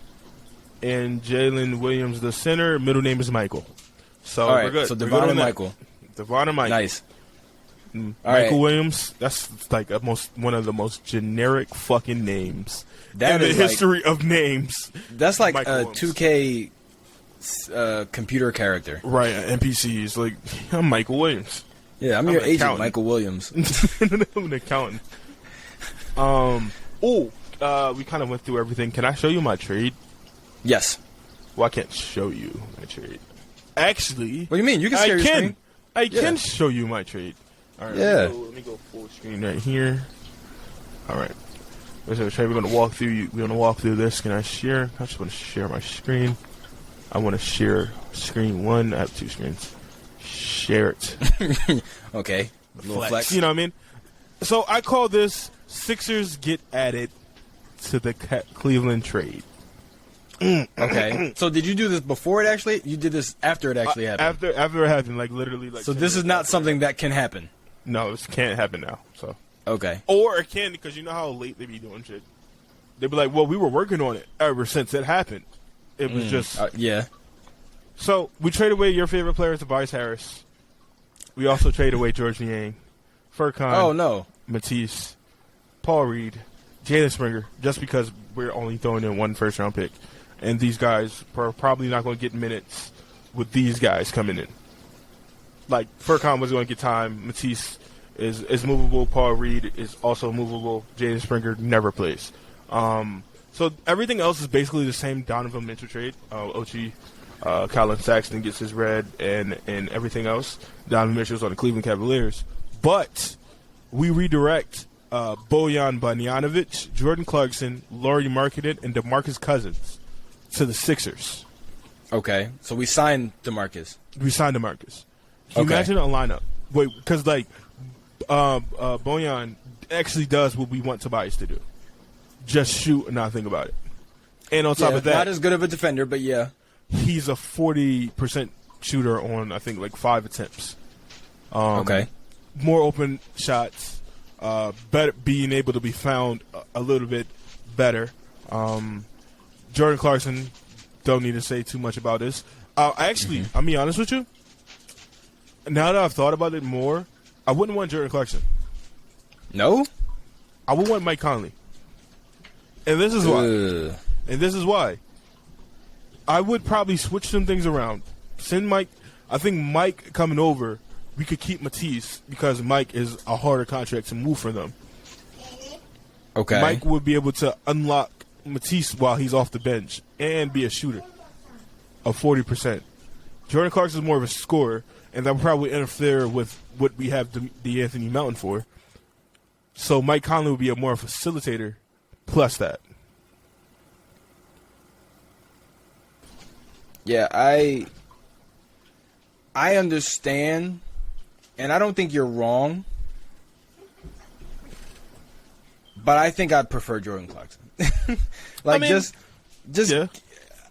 and Jalen Williams, the center, middle name is Michael. So All we're right, good. so We're Devon good on and that. Michael. Devon and Michael. Nice. All Michael right. Williams. That's like one of the most generic fucking names That in the is like- history of names. That's like Michael a Williams. 2K computer character. Right, NPCs. Like, I'm Michael Williams. Yeah, I'm I'm your an agent, accountant. Michael Williams. I'm an accountant. We kind of went through everything. Can I show you my trade? Yes. Well, I can't show you my trade. Actually, What do you mean? You can share your screen. I Yeah. can show you my trade. All right. Yeah. Let me go full screen right here. All right. There's a trade. We're gonna walk through. We're gonna walk through this. Can I share? I just want to share my screen. I want to share screen one. I have two screens. Share it. Okay. A little flex. You know what I mean? So I call this Sixers get added to the Cleveland trade. Okay. So did you do this before it actually? You did this after it actually happened. After it happened, like literally, like. So 10 this is minutes not after. something that can happen. No, this can't happen now. So. Okay. Or it can, because you know how late they be doing shit. They be like, well, we were working on it ever since it happened. It was just. Yeah. So, we trade away your favorite player, Tobias Harris. We also trade away George Niang, Furkan, Oh no. Matisse, Paul Reed, Jalen Springer, just because we're only throwing in one first-round pick. And these guys are probably not going to get minutes with these guys coming in. Like, Furkan was going to get time. Matisse is movable. Paul Reed is also movable. Jalen Springer never plays. So everything else is basically the same Donovan Mitchell trade. Ochi, Colin Saxton gets his red and everything else. Donovan Mitchell's on the Cleveland Cavaliers. But we redirect Bojan Bogdanovic, Jordan Clarkson, Lauri Markkanen, and DeMarcus Cousins to the Sixers. Okay. So we signed DeMarcus. We signed DeMarcus. Can you Okay. imagine a lineup? Wait, because like Bojan actually does what we want Tobias to do. Just shoot and not think about it. And on top Yeah, of that, not as good of a defender, but yeah. he's a 40% shooter on, I think, like 5 attempts. Okay. More open shots, better being able to be found a little bit better. Jordan Clarkson, don't need to say too much about this. Actually, I'll be honest with you. Now that I've thought about it more, I wouldn't want Jordan Clarkson. No? I would want Mike Conley. And this is why. Ugh. And this is why. I would probably switch some things around. Send Mike. I think Mike coming over, we could keep Matisse because Mike is a harder contract to move for them. Okay. Mike would be able to unlock Matisse while he's off the bench and be a shooter of 40%. Jordan Clarkson is more of a scorer, and that would probably interfere with what we have the Anthony Melton for. So Mike Conley would be a more facilitator plus that. Yeah, I understand, and I don't think you're wrong, but I think I'd prefer Jordan Clarkson. Like, I mean, just yeah.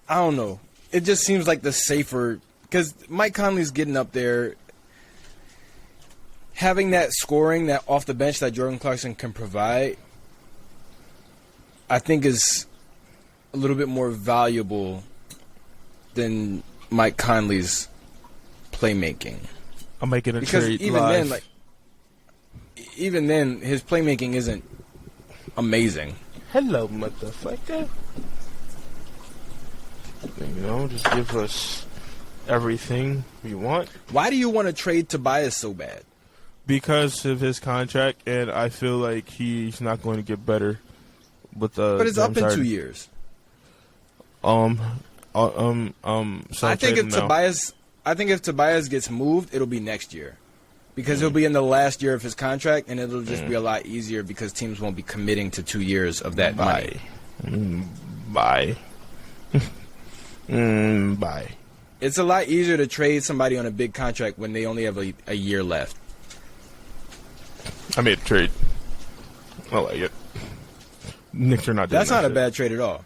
I don't know. It just seems like the safer, because Mike Conley's getting up there. Having that scoring, that off the bench that Jordan Clarkson can provide, I think is a little bit more valuable than Mike Conley's playmaking. I'm making a Because trade even live. then, like, even then, his playmaking isn't amazing. Hello, motherfucker. Just give us everything we want. Why do you want to trade Tobias so bad? Because of his contract, and I feel like he's not going to get better with the. But it's up in 2 years. So I think if Tobias gets moved, it'll be next year. Because he'll be in the last year of his contract, and it'll just be a lot easier because teams won't be committing to 2 years of that money. Bye. Bye. It's a lot easier to trade somebody on a big contract when they only have a year left. I made a trade. I like it. Knicks are not doing That's not that a bad trade at all.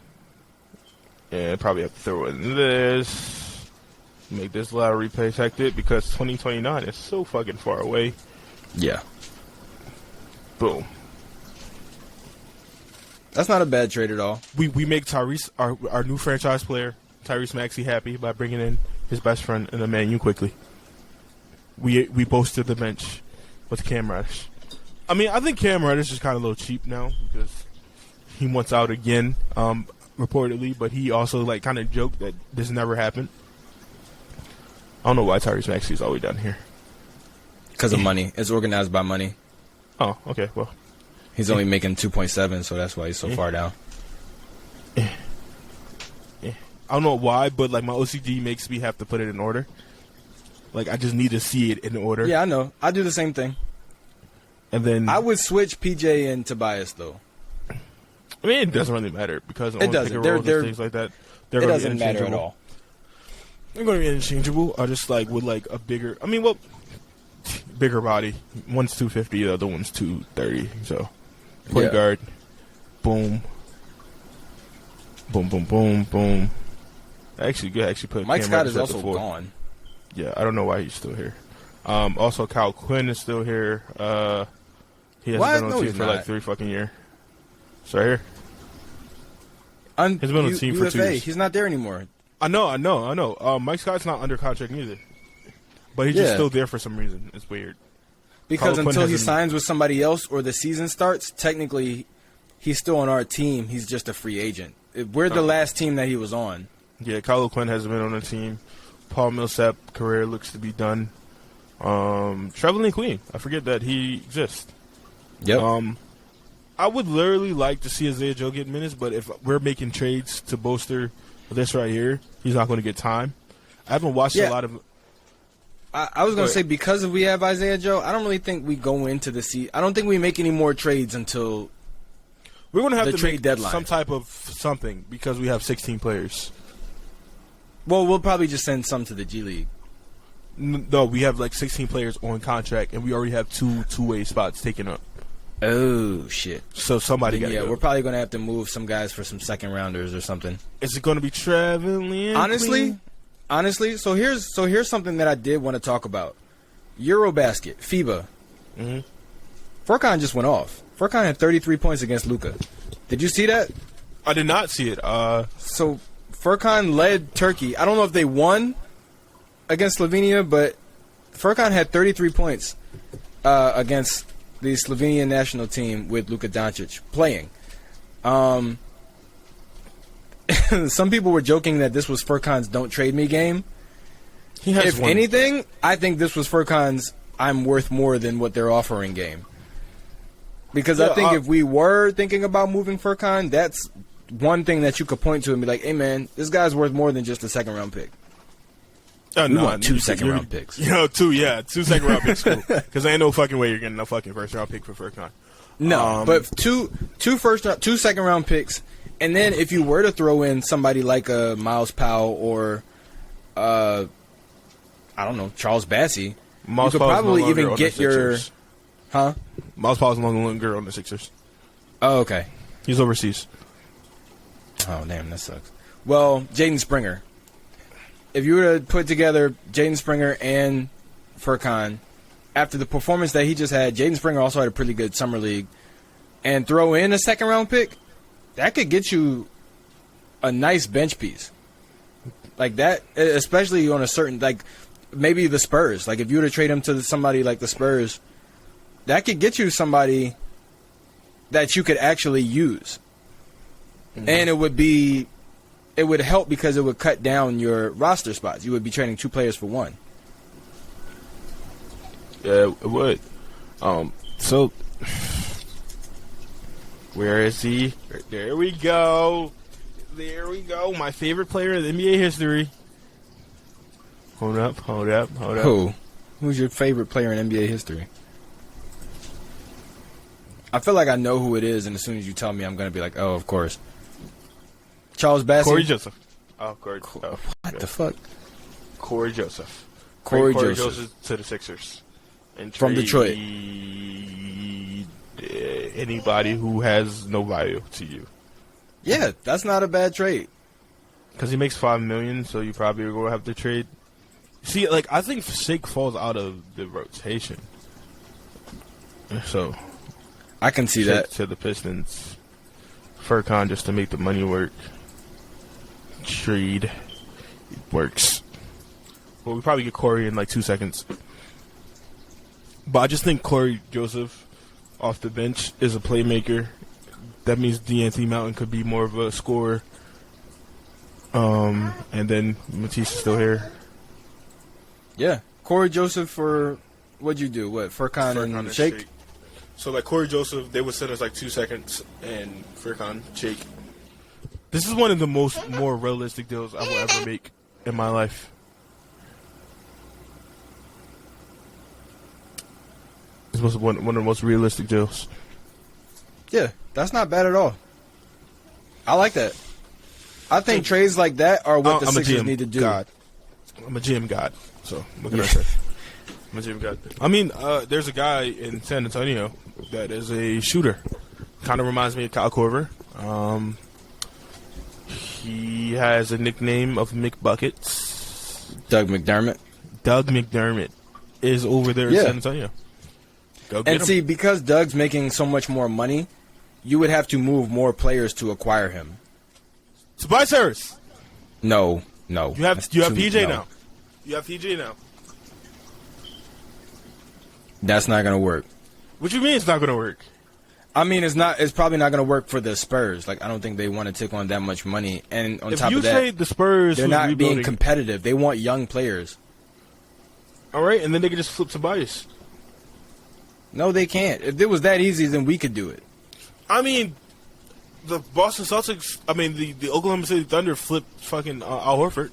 Yeah, probably have to throw in this. Make this lottery protected because 2029 is so fucking far away. Yeah. Boom. That's not a bad trade at all. We make Tyrese, our new franchise player, Tyrese Maxey, happy by bringing in his best friend in the Man U quickly. We boasted the bench with Cam Reddish. I mean, I think Cam Reddish is kind of a little cheap now because he wants out again, reportedly, but he also kind of joked that this never happened. I don't know why Tyrese Maxey is all the way down here. Because of money. It's organized by money. Oh, okay, well. He's only making 2.7, so that's why he's so far down. Yeah. I don't know why, but my OCD makes me have to put it in order. I just need to see it in order. Yeah, I know. I do the same thing. And then I would switch PJ and Tobias, though. I mean, it doesn't really matter because it doesn't. They're things like that. It doesn't matter at all. They're going to be interchangeable. I just would a bigger. I mean, bigger body. One's 250, the other one's 230. So, point guard. Boom. Boom, boom, boom, boom. Actually put Mike Cam Scott Reddish is at also the 4. gone. Yeah, I don't know why he's still here. Also, Kyle Quinn is still here. He hasn't been on the team for 3 fucking years. It's right here. He's been on the team for 2 years. He's not there anymore. I know. Mike Scott's not under contract either. But he's just still there for some reason. It's weird. Because until he signs with somebody else or the season starts, technically, he's still on our team. He's just a free agent. We're the last team that he was on. Yeah, Kyle Quinn hasn't been on the team. Paul Millsap career looks to be done. Trevelyan Queen, I forget that he exists. Yep. I would literally like to see Isaiah Joe get minutes, but if we're making trades to bolster this right here, he's not going to get time. I haven't watched a lot of. I was going to say, because we have Isaiah Joe, I don't really think we go into the season. I don't think we make any more trades until we're going to have the to trade make deadline. Some type of something because we have 16 players. Well, we'll probably just send some to the G League. No, we have 16 players on contract, and we already have two-way spots taken up. Oh, shit. So somebody got to go. We're probably going to have to move some guys for some second-rounders or something. Is it going to be Trevelyan? Honestly, so here's something that I did want to talk about. Eurobasket, FIBA. Mm-hmm. Furkan just went off. Furkan had 33 points against Luka. Did you see that? I did not see it. So Furkan led Turkey. I don't know if they won against Slovenia, but Furkan had 33 points against the Slovenian national team with Luka Doncic playing. Some people were joking that this was Furkan's "Don't Trade Me" game. If anything, I think this was Furkan's "I'm worth more than what they're offering" game. Because I think if we were thinking about moving Furkan, that's one thing that you could point to and be like, "Hey, man, this guy's worth more than just a second-round pick." We want 2 second-round picks. 2 second-round picks, cool. Because there ain't no fucking way you're getting no fucking first-round pick for Furkan. No, but two second-round picks. And then if you were to throw in somebody like a Miles Powell or, I don't know, Charles Bassey, you could probably even get your... Huh? Miles Powell's no longer on the Sixers. Oh, okay. He's overseas. Oh, damn, that sucks. Well, Jaden Springer. If you were to put together Jaden Springer and Furkan, after the performance that he just had, Jaden Springer also had a pretty good summer league, and throw in a second-round pick, that could get you a nice bench piece. Like that, especially on a certain, maybe the Spurs. If you were to trade him to somebody like the Spurs, that could get you somebody that you could actually use. Mm-hmm. And it would be it would help because it would cut down your roster spots. You would be trading 2 players for 1. Yeah, it would. So where is he? There we go. There we go. My favorite player in NBA history. Hold up. Who? Who's your favorite player in NBA history? I feel like I know who it is, and as soon as you tell me, I'm going to be like, oh, of course. Charles Bassey? Corey Joseph. Oh, Corey. Oh, what the fuck? Corey Joseph. Corey Corey Joseph. Joseph to the Sixers. And From Detroit. Anybody who has no value to you. Yeah, that's not a bad trade. Because he makes $5 million, so you probably are going to have to trade. See, like, I think Shake falls out of the rotation. So I can see Shake that. to the Pistons. Furkan just to make the money work. Trade. It works. Well, we probably get Corey in like 2 seconds. But I just think Corey Joseph off the bench is a playmaker. That means D'Anthony Mountain could be more of a scorer. And then Matisse is still here. Yeah. Corey Joseph for, what'd you do? What, Furkan and Shake? So, like, Corey Joseph, they would send us like 2 seconds, and Furkan, Shake. This is one of the more realistic deals I will ever make in my life. This was one of the most realistic deals. Yeah, that's not bad at all. I like that. I think trades like that are what the Sixers need to do. I'm a GM god, so what can I say? I'm a GM god. I mean, there's a guy in San Antonio that is a shooter. Kind of reminds me of Kyle Korver. He has a nickname of McBuckets. Doug McDermott. Doug McDermott is over there in San Antonio. Go get him. See, because Doug's making so much more money, you would have to move more players to acquire him. Tobias Harris. No. You have PJ now. You have PJ now. That's not going to work. What you mean it's not going to work? I mean, it's probably not going to work for the Spurs. Like, I don't think they want to take on that much money. And on top of that, if you trade the Spurs, they're not being competitive. They want young players. All right, and then they can just flip Tobias. No, they can't. If it was that easy, then we could do it. I mean, the Boston Celtics, the Oklahoma City Thunder flipped fucking Al Horford.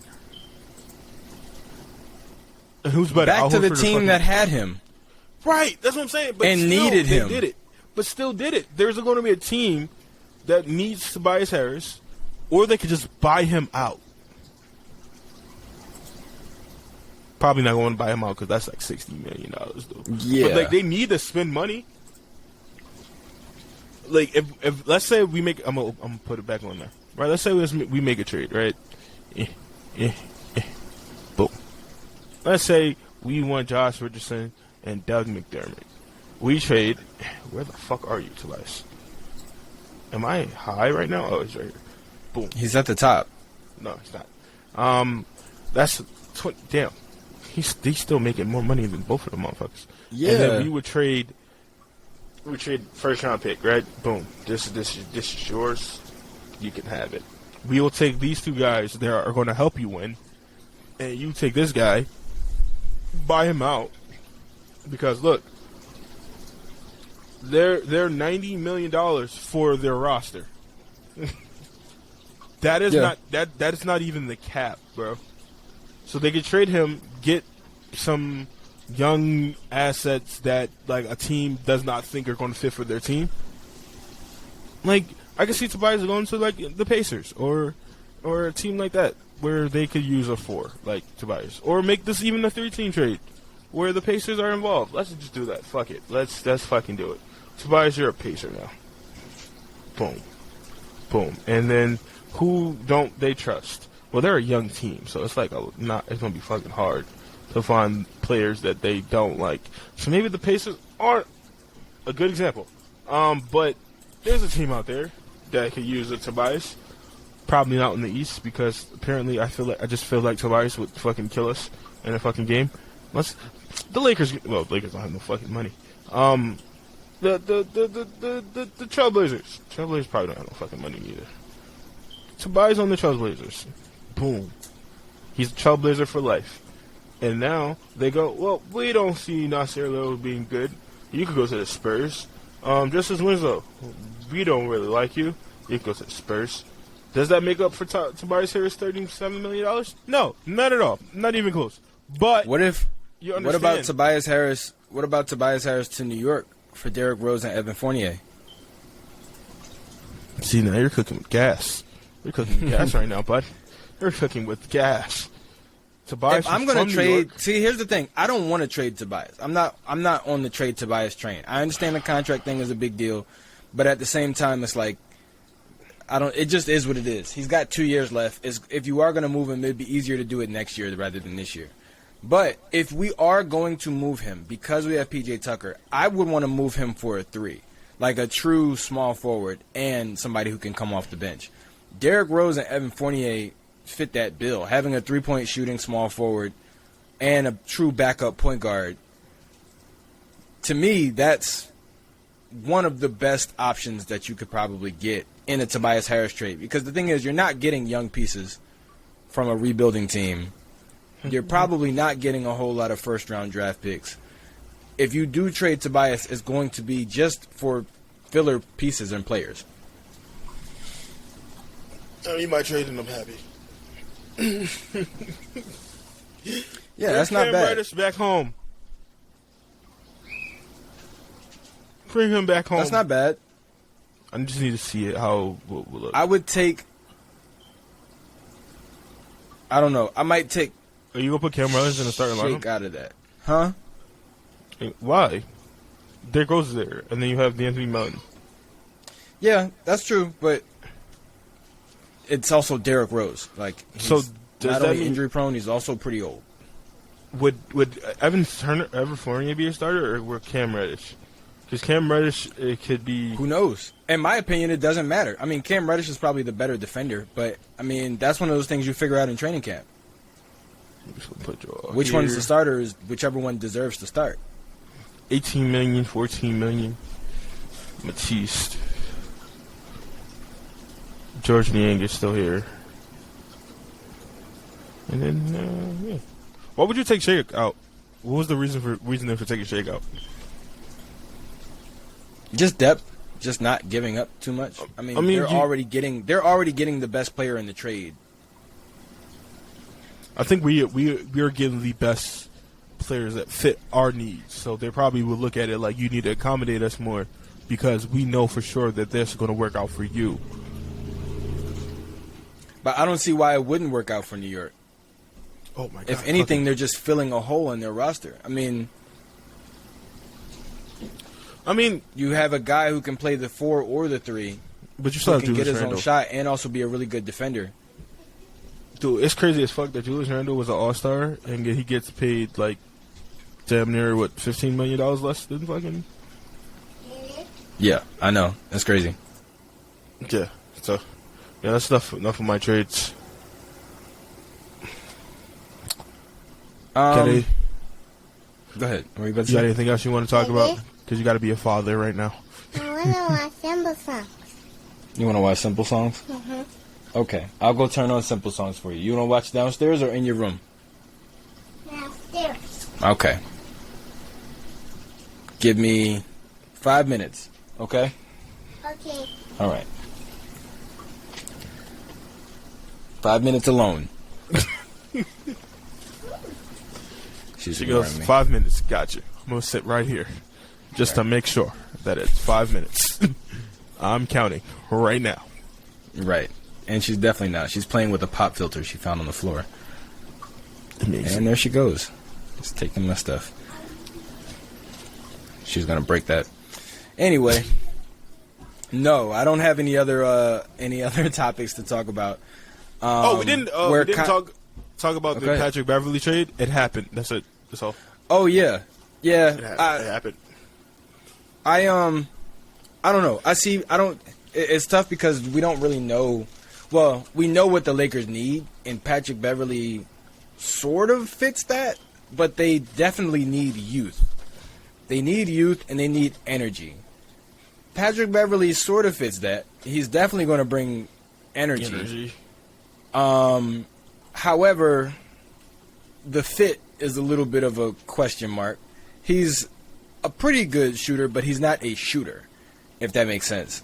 And who's better? Back Al to the Horford team that had him. Right, that's what I'm saying. But and still, needed him. They did it. But still did it. There's going to be a team that needs Tobias Harris, or they could just buy him out. Probably not going to buy him out because that's like $60 million, though. Yeah. But like they need to spend money. Like if let's say we make, I'm gonna put it back on there. Right. Let's say we make a trade. Right. Boom. Let's say we want Josh Richardson and Doug McDermott. We trade. Where the fuck are you, Tobias? Am I high right now? Oh, he's right here. Boom. He's at the top. No, he's not. That's damn. He's still making more money than both of them motherfuckers. Yeah. And then we would trade first round pick, right? Boom. This is yours. You can have it. We will take these two guys that are going to help you win, and you take this guy, buy him out, because look, they're $90 million for their roster. That is not that is not even the cap, bro. So they could trade him, get some young assets that like a team does not think are going to fit for their team. Like I could see Tobias going to like the Pacers or a team like that where they could use a 4 like Tobias, or make this even a 3-team trade where the Pacers are involved. Let's just do that. Fuck it. Let's fucking do it. Tobias, you're a Pacer now. Boom, boom, and then who don't they trust? Well, they're a young team, so it's like it's gonna be fucking hard to find players that they don't like. So maybe the Pacers aren't a good example. But there's a team out there that could use a Tobias. Probably not in the East because apparently I just feel like Tobias would fucking kill us in a fucking game. The Lakers don't have no fucking money. The Trailblazers probably don't have no fucking money either. Tobias on the Trailblazers. Boom. He's a Trailblazer for life. And now they go, well, we don't see Nasir Little being good. You could go to the Spurs. Justice Winslow, we don't really like you. You could go to the Spurs. Does that make up for Tobias Harris $37 million? No, not at all. Not even close. But what about Tobias Harris? What about Tobias Harris to New York for Derrick Rose and Evan Fournier? See, now you're cooking with gas. You're cooking with gas right now, bud. You're cooking with gas. Tobias, if I'm going to trade, see, here's the thing. I don't want to trade Tobias. I'm not on the trade Tobias train. I understand the contract thing is a big deal, but at the same time, it's like it just is what it is. He's got 2 years left. If you are going to move him, it'd be easier to do it next year rather than this year. But if we are going to move him because we have PJ Tucker, I would want to move him for a 3, like a true small forward and somebody who can come off the bench. Derrick Rose and Evan Fournier fit that bill. Having a 3-point shooting small forward and a true backup point guard, to me, that's one of the best options that you could probably get in a Tobias Harris trade. Because the thing is, you're not getting young pieces from a rebuilding team. You're probably not getting a whole lot of first-round draft picks. If you do trade Tobias, it's going to be just for filler pieces and players. You might trade and I'm happy. Yeah, that's not bad. Reddish back home. Bring him back home. That's not bad. I just need to see it. How will look. I would take. I don't know. I might take. Are you gonna put Cam Reddish in the starting lineup? Out of that, huh? Why? There goes there, and then you have Anthony Melton. Yeah, that's true, but it's also Derrick Rose. Like, he's not only injury prone, he's also pretty old. Would Evan Fournier be a starter, or would Cam Reddish? Because Cam Reddish, it could be. Who knows? In my opinion, it doesn't matter. I mean, Cam Reddish is probably the better defender, but I mean, that's one of those things you figure out in training camp. Which one's the starter is whichever one deserves to start. 18 million, 14 million. Matisse. George Niang is still here. And then, yeah. Why would you take Shake out? What was the reasoning for taking Shake out? Just depth, just not giving up too much. I mean they're already getting the best player in the trade. I think we are getting the best players that fit our needs. So they probably will look at it like, you need to accommodate us more because we know for sure that this is going to work out for you. But I don't see why it wouldn't work out for New York. Oh my God! If anything, they're just filling a hole in their roster. I mean, you have a guy who can play the 4 or the 3, but you still have can Julius get his Randle. own shot and also be a really good defender. Dude, it's crazy as fuck that Julius Randle was an all-star and he gets paid like damn near $15 million less than fucking. Yeah, I know. That's crazy. Yeah. So, yeah, that's enough of my trades. Go ahead. You got anything else you want to talk about? Because you got to be a father right now. I want to watch Simple Songs. You want to watch Simple Songs? Mm-hmm. Okay, I'll go turn on Simple Songs for you. You want to watch downstairs or in your room? Downstairs. Okay. Give me 5 minutes, okay? Okay. All right. 5 minutes alone. She goes, 5 minutes. Gotcha. I'm going to sit right here just to make sure that it's 5 minutes. I'm counting right now. Right. And she's definitely not. She's playing with a pop filter she found on the floor. Amazing. And there she goes. Just taking my stuff. She's going to break that. Anyway. No, I don't have any other topics to talk about. We didn't talk about the Patrick Beverly trade. It happened. That's it. That's all. Oh, yeah. Yeah. It happened. I don't know. It's tough because we don't really know. Well, we know what the Lakers need, and Patrick Beverly sort of fits that, but they definitely need youth. They need youth, and they need energy. Patrick Beverly sort of fits that. He's definitely going to bring energy. However, the fit is a little bit of a question mark. He's a pretty good shooter, but he's not a shooter, if that makes sense.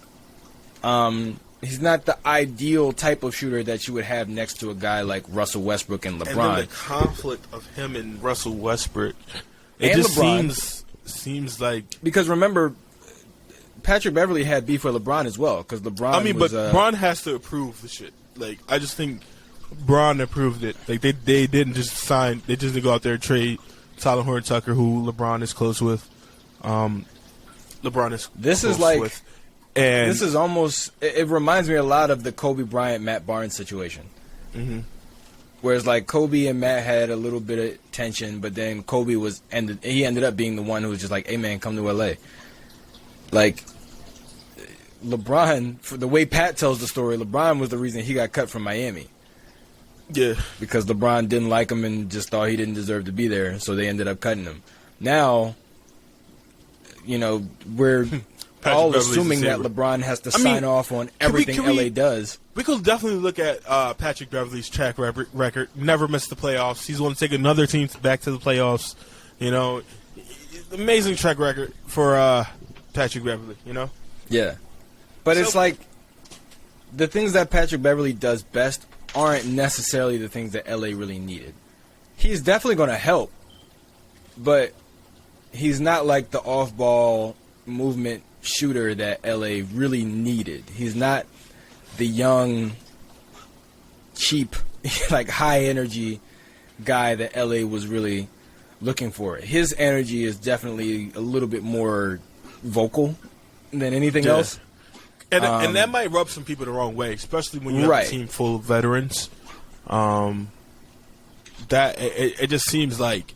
He's not the ideal type of shooter that you would have next to a guy like Russell Westbrook and LeBron. And then the conflict of him and Russell Westbrook, it just LeBron seems like... Because remember, Patrick Beverley had beef with LeBron as well, because LeBron but LeBron has to approve the shit. Like, I just think LeBron approved it. Like, they didn't just sign... They just didn't go out there and trade Tyler Horton Tucker, who LeBron is close with. LeBron is close with. And this is almost... It reminds me a lot of the Kobe Bryant, Matt Barnes situation. Mm-hmm. Whereas, like, Kobe and Matt had a little bit of tension, but then Kobe ended up being the one who was just like, hey, man, come to L.A. Like, LeBron, for the way Pat tells the story, LeBron was the reason he got cut from Miami. Yeah. Because LeBron didn't like him and just thought he didn't deserve to be there, so they ended up cutting him. Now, you know, we're... all assuming that LeBron has to sign off on everything LA does. We could definitely look at Patrick Beverley's track record. Never missed the playoffs. He's going to take another team back to the playoffs. You know, amazing track record for Patrick Beverley, you know? Yeah. But it's like the things that Patrick Beverley does best aren't necessarily the things that LA really needed. He's definitely going to help, but he's not like the off-ball movement shooter that LA really needed. He's not the young, cheap, like high energy guy that LA was really looking for. His energy is definitely a little bit more vocal than anything else. And that might rub some people the wrong way, especially when you have a team full of veterans. It just seems like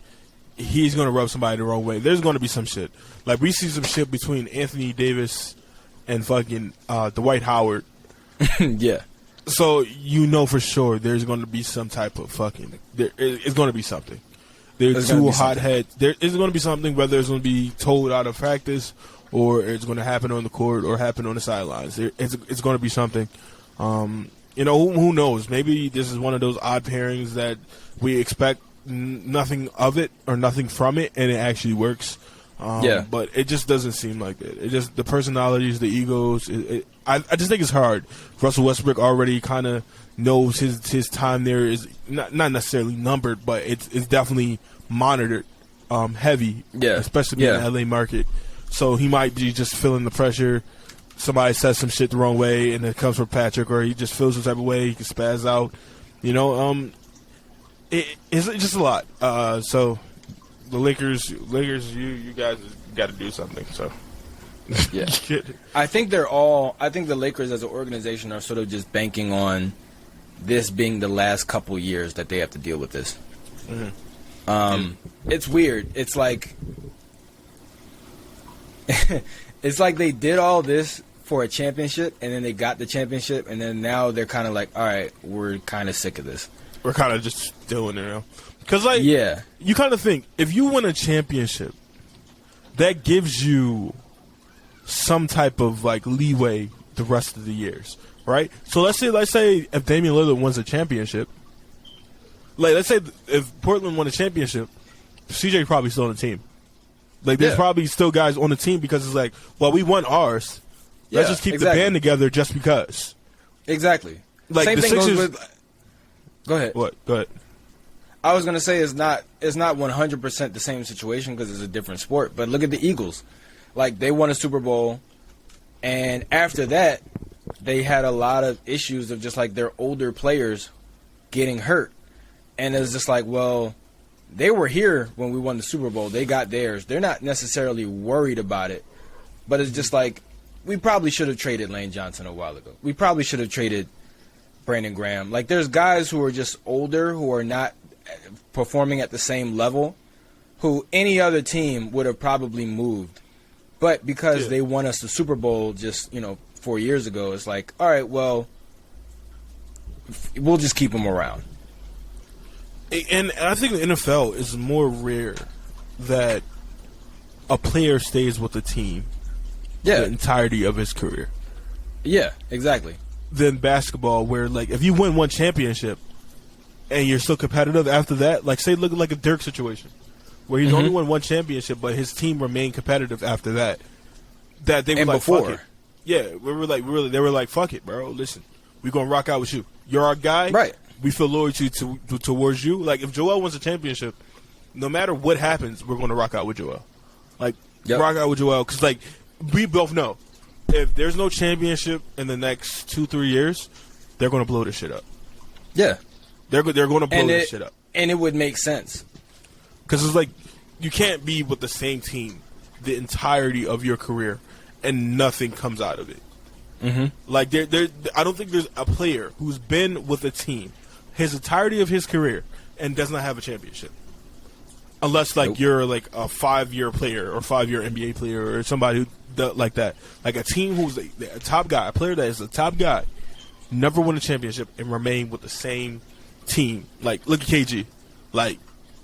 he's going to rub somebody the wrong way. There's going to be some shit. Like, we see some shit between Anthony Davis and fucking Dwight Howard. Yeah. So, you know for sure there's going to be some type of fucking... It's going to be something. They're two hotheads. There is going to be something, whether it's going to be told out of practice or it's going to happen on the court or happen on the sidelines. It's going to be something. You know, who knows? Maybe this is one of those odd pairings that we expect nothing of it or nothing from it, and it actually works. But it just doesn't seem like it. It just, the personalities, the egos. I just think it's hard. Russell Westbrook already kind of knows his time there is not necessarily numbered, but it's definitely monitored heavy, especially in the LA market. So he might be just feeling the pressure. Somebody says some shit the wrong way, and it comes from Patrick, or he just feels some type of way. He can spaz out. You know, it's just a lot. So the Lakers, you guys got to do something. So yeah, I think the Lakers as an organization are sort of just banking on this being the last couple years that they have to deal with this. Mm-hmm. It's weird. It's like it's like they did all this for a championship, and then they got the championship, and then now they're kind of like, all right, we're kind of sick of this. We're kind of just doing it now. Because, like, you kind of think, if you win a championship, that gives you some type of, like, leeway the rest of the years, right? So let's say if Damian Lillard wins a championship, like, let's say if Portland won a championship, CJ probably still on the team. Like, there's probably still guys on the team because it's like, well, we won ours. Let's just keep the band together just because. Exactly. Like, same the thing Sixers... goes with... Go ahead. What? Go ahead. I was going to say it's not 100% the same situation because it's a different sport. But look at the Eagles. Like, they won a Super Bowl, and after that, they had a lot of issues of just, like, their older players getting hurt. And it's just like, well, they were here when we won the Super Bowl. They got theirs. They're not necessarily worried about it. But it's just like, we probably should have traded Lane Johnson a while ago. We probably should have traded Brandon Graham. Like, there's guys who are just older who are not performing at the same level who any other team would have probably moved. But because they won us the Super Bowl just, 4 years ago, it's like, all right, well, we'll just keep them around. And I think the NFL is more rare that a player stays with the team the entirety of his career. Yeah, exactly. than basketball, where like if you win one championship and you're still competitive after that, like say look like a Dirk situation where he's only won one championship, but his team remained competitive after that. That they were like, fuck it. Yeah, they were like, fuck it, bro. Listen, we're gonna rock out with you. You're our guy. Right. We feel loyalty towards you. Like if Joel wins a championship, no matter what happens, we're gonna rock out with Joel. Like rock out with Joel, because like we both know if there's no championship in the next 2-3 years, they're gonna blow this shit up. Yeah, they're gonna blow this shit up, and it would make sense because it's like you can't be with the same team the entirety of your career and nothing comes out of it. Like I don't think there's a player who's been with a team his entirety of his career and does not have a championship, unless like you're like a 5-year player or 5-year NBA player or somebody who like that. Like a team who's a top guy, a player that is a top guy, never won a championship and remain with the same team. Like look at KG, like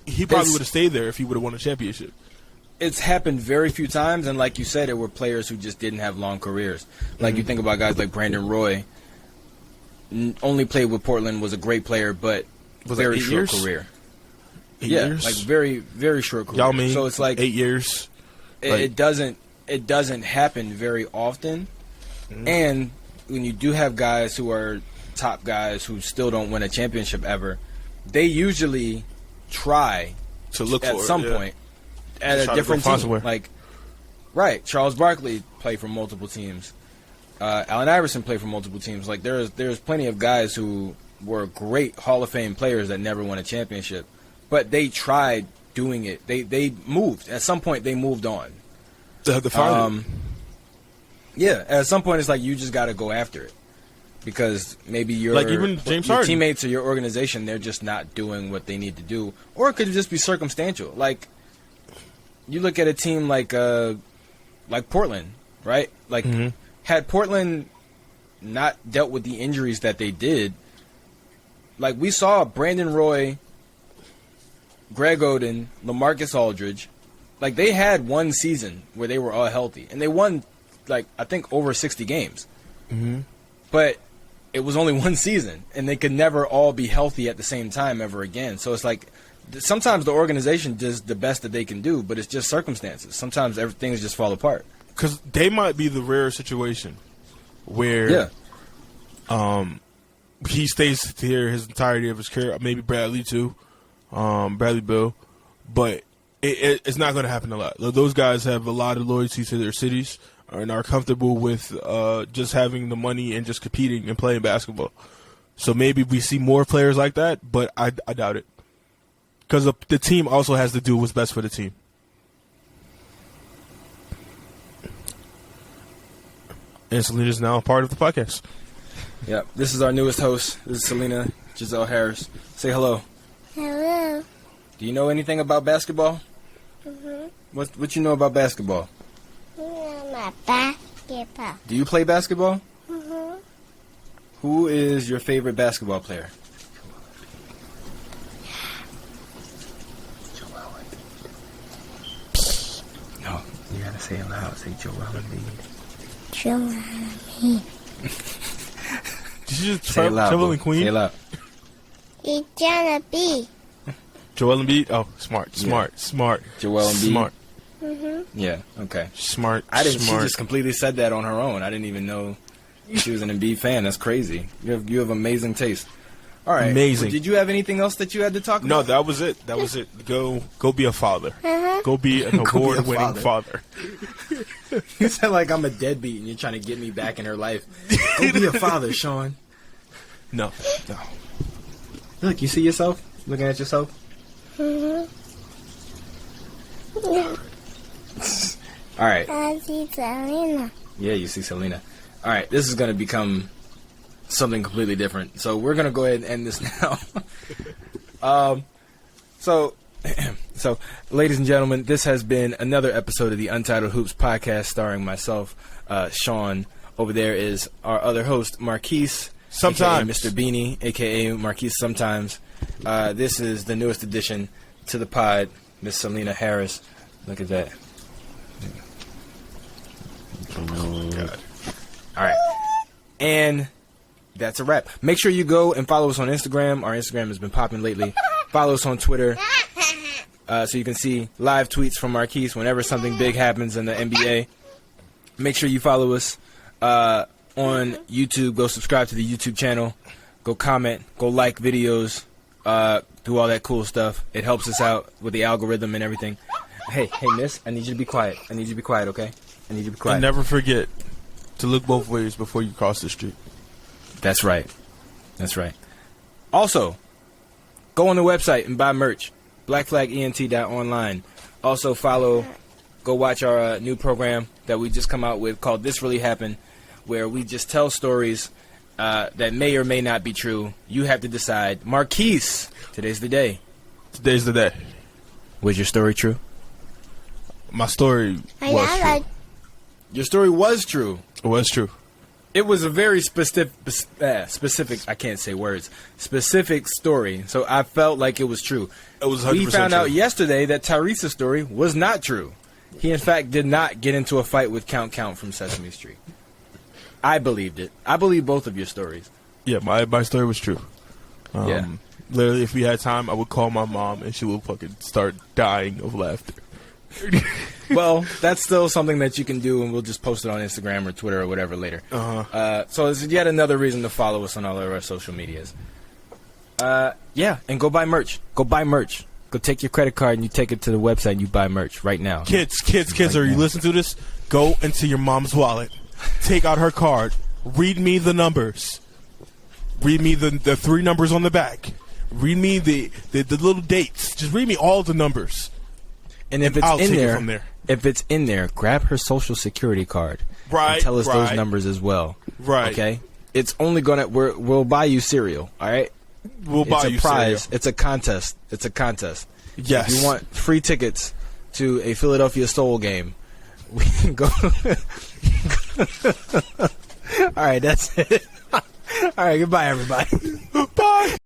he probably would have stayed there if he would have won a championship. It's happened very few times, and like you said, it were players who just didn't have long careers. Like you think about guys like Brandon Roy, only played with Portland, was a great player, but was very like 8 short years? career. 8 yeah, years? like very, very short career. Y'all mean so it's like 8 years? It doesn't happen very often, and when you do have guys who are top guys who still don't win a championship ever, they usually try to look at for some it, yeah. point at a different team. Like, right, Charles Barkley played for multiple teams. Allen Iverson played for multiple teams. Like there's plenty of guys who were great Hall of Fame players that never won a championship, but they tried doing it. They moved at some point. They moved on. Yeah, at some point it's like you just got to go after it because maybe your like even James your Harden. teammates or your organization, they're just not doing what they need to do, or it could just be circumstantial. Like you look at a team like Portland, right? Like had Portland not dealt with the injuries that they did, like we saw Brandon Roy, Greg Oden, LaMarcus Aldridge, like they had one season where they were all healthy and they won like I think over 60 games. But it was only one season and they could never all be healthy at the same time ever again. So it's like sometimes the organization does the best that they can do, but it's just circumstances. Sometimes things just fall apart. Because they might be the rare situation where he stays here his entirety of his career. Maybe Bradley too, Bradley Beal, but it's not going to happen a lot. Those guys have a lot of loyalty to their cities and are comfortable with just having the money and just competing and playing basketball. So maybe we see more players like that, but I doubt it. Because the team also has to do what's best for the team. And Selena's now a part of the podcast. Yeah, this is our newest host. This is Selena Giselle Harris. Say hello. Hello. Do you know anything about basketball? What you know about basketball? My basketball. Do you play basketball? Who is your favorite basketball player? No, you gotta say it loud. Say Joel Embiid. Joel Embiid. Did you just Say it loud, Traveling boy. Queen? Say it loud. It's gonna be. Joel Embiid? Oh, smart. Joel Embiid. Smart. Yeah, okay. Smart. She just completely said that on her own. I didn't even know she was an Embiid fan. That's crazy. You have amazing taste. All right. Amazing. Did you have anything else that you had to talk about? No, that was it. Go be a father. Go be an award-winning father. You sound like I'm a deadbeat and you're trying to get me back in her life. Go be a father, Sean. No. Look, you see yourself? Looking at yourself? All right. I see Selena. Yeah, you see Selena. All right, this is going to become something completely different. So we're going to go ahead and end this now. So, ladies and gentlemen, this has been another episode of the Untitled Hoops podcast starring myself, Sean. Over there is our other host, Marquise. Sometimes. AKA Mr. Beanie, a.k.a. Marquise Sometimes. This is the newest addition to the pod, Miss Selena Harris. Look at that. Oh, God. All right. And That's a wrap. Make sure you go and follow us on Instagram. Our Instagram has been popping lately. Follow us on Twitter so you can see live tweets from Marquise whenever something big happens in the NBA. Make sure you follow us on YouTube. Go subscribe to the YouTube channel. Go comment. Go like videos. Do all that cool stuff. It helps us out with the algorithm and everything. Hey, miss, I need you to be quiet. I need you to be quiet, okay? I need you to be quiet. And never forget to look both ways before you cross the street. That's right. That's right. Also, go on the website and buy merch. blackflagent.online. Also go watch our new program that we just come out with called This Really Happened, where we just tell stories that may or may not be true. You have to decide. Marquise, today's the day. Today's the day. Was your story true? My story was true. Your story was true. It was true. It was a very specific, I can't say words, specific story. So I felt like it was true. It was 100% We found out true. yesterday that Tyrese's story was not true. He, in fact, did not get into a fight with Count from Sesame Street. I believed it. I believe both of your stories. Yeah, my story was true. Yeah. Literally, if we had time, I would call my mom and she would fucking start dying of laughter. Well, that's still something that you can do, and we'll just post it on Instagram or Twitter or whatever later. So it's yet another reason to follow us on all of our social medias. Yeah, and go buy merch. Go buy merch. Go take your credit card and you take it to the website and you buy merch right now. Kids, Right are you now. listening to this? Go into your mom's wallet. Take out her card. Read me the numbers. Read me the 3 numbers on the back. Read me the little dates. Just read me all the numbers. And if it's I'll in take it there, from there. if it's in there, grab her social security card. Right, And tell us those right. numbers as well. Right. Okay. It's only we'll buy you cereal. All right. We'll buy It's a you prize. cereal. It's a contest. It's a contest. Yes. If you want free tickets to a Philadelphia Soul game, we can go. All right, that's it. All right, goodbye, everybody. Bye.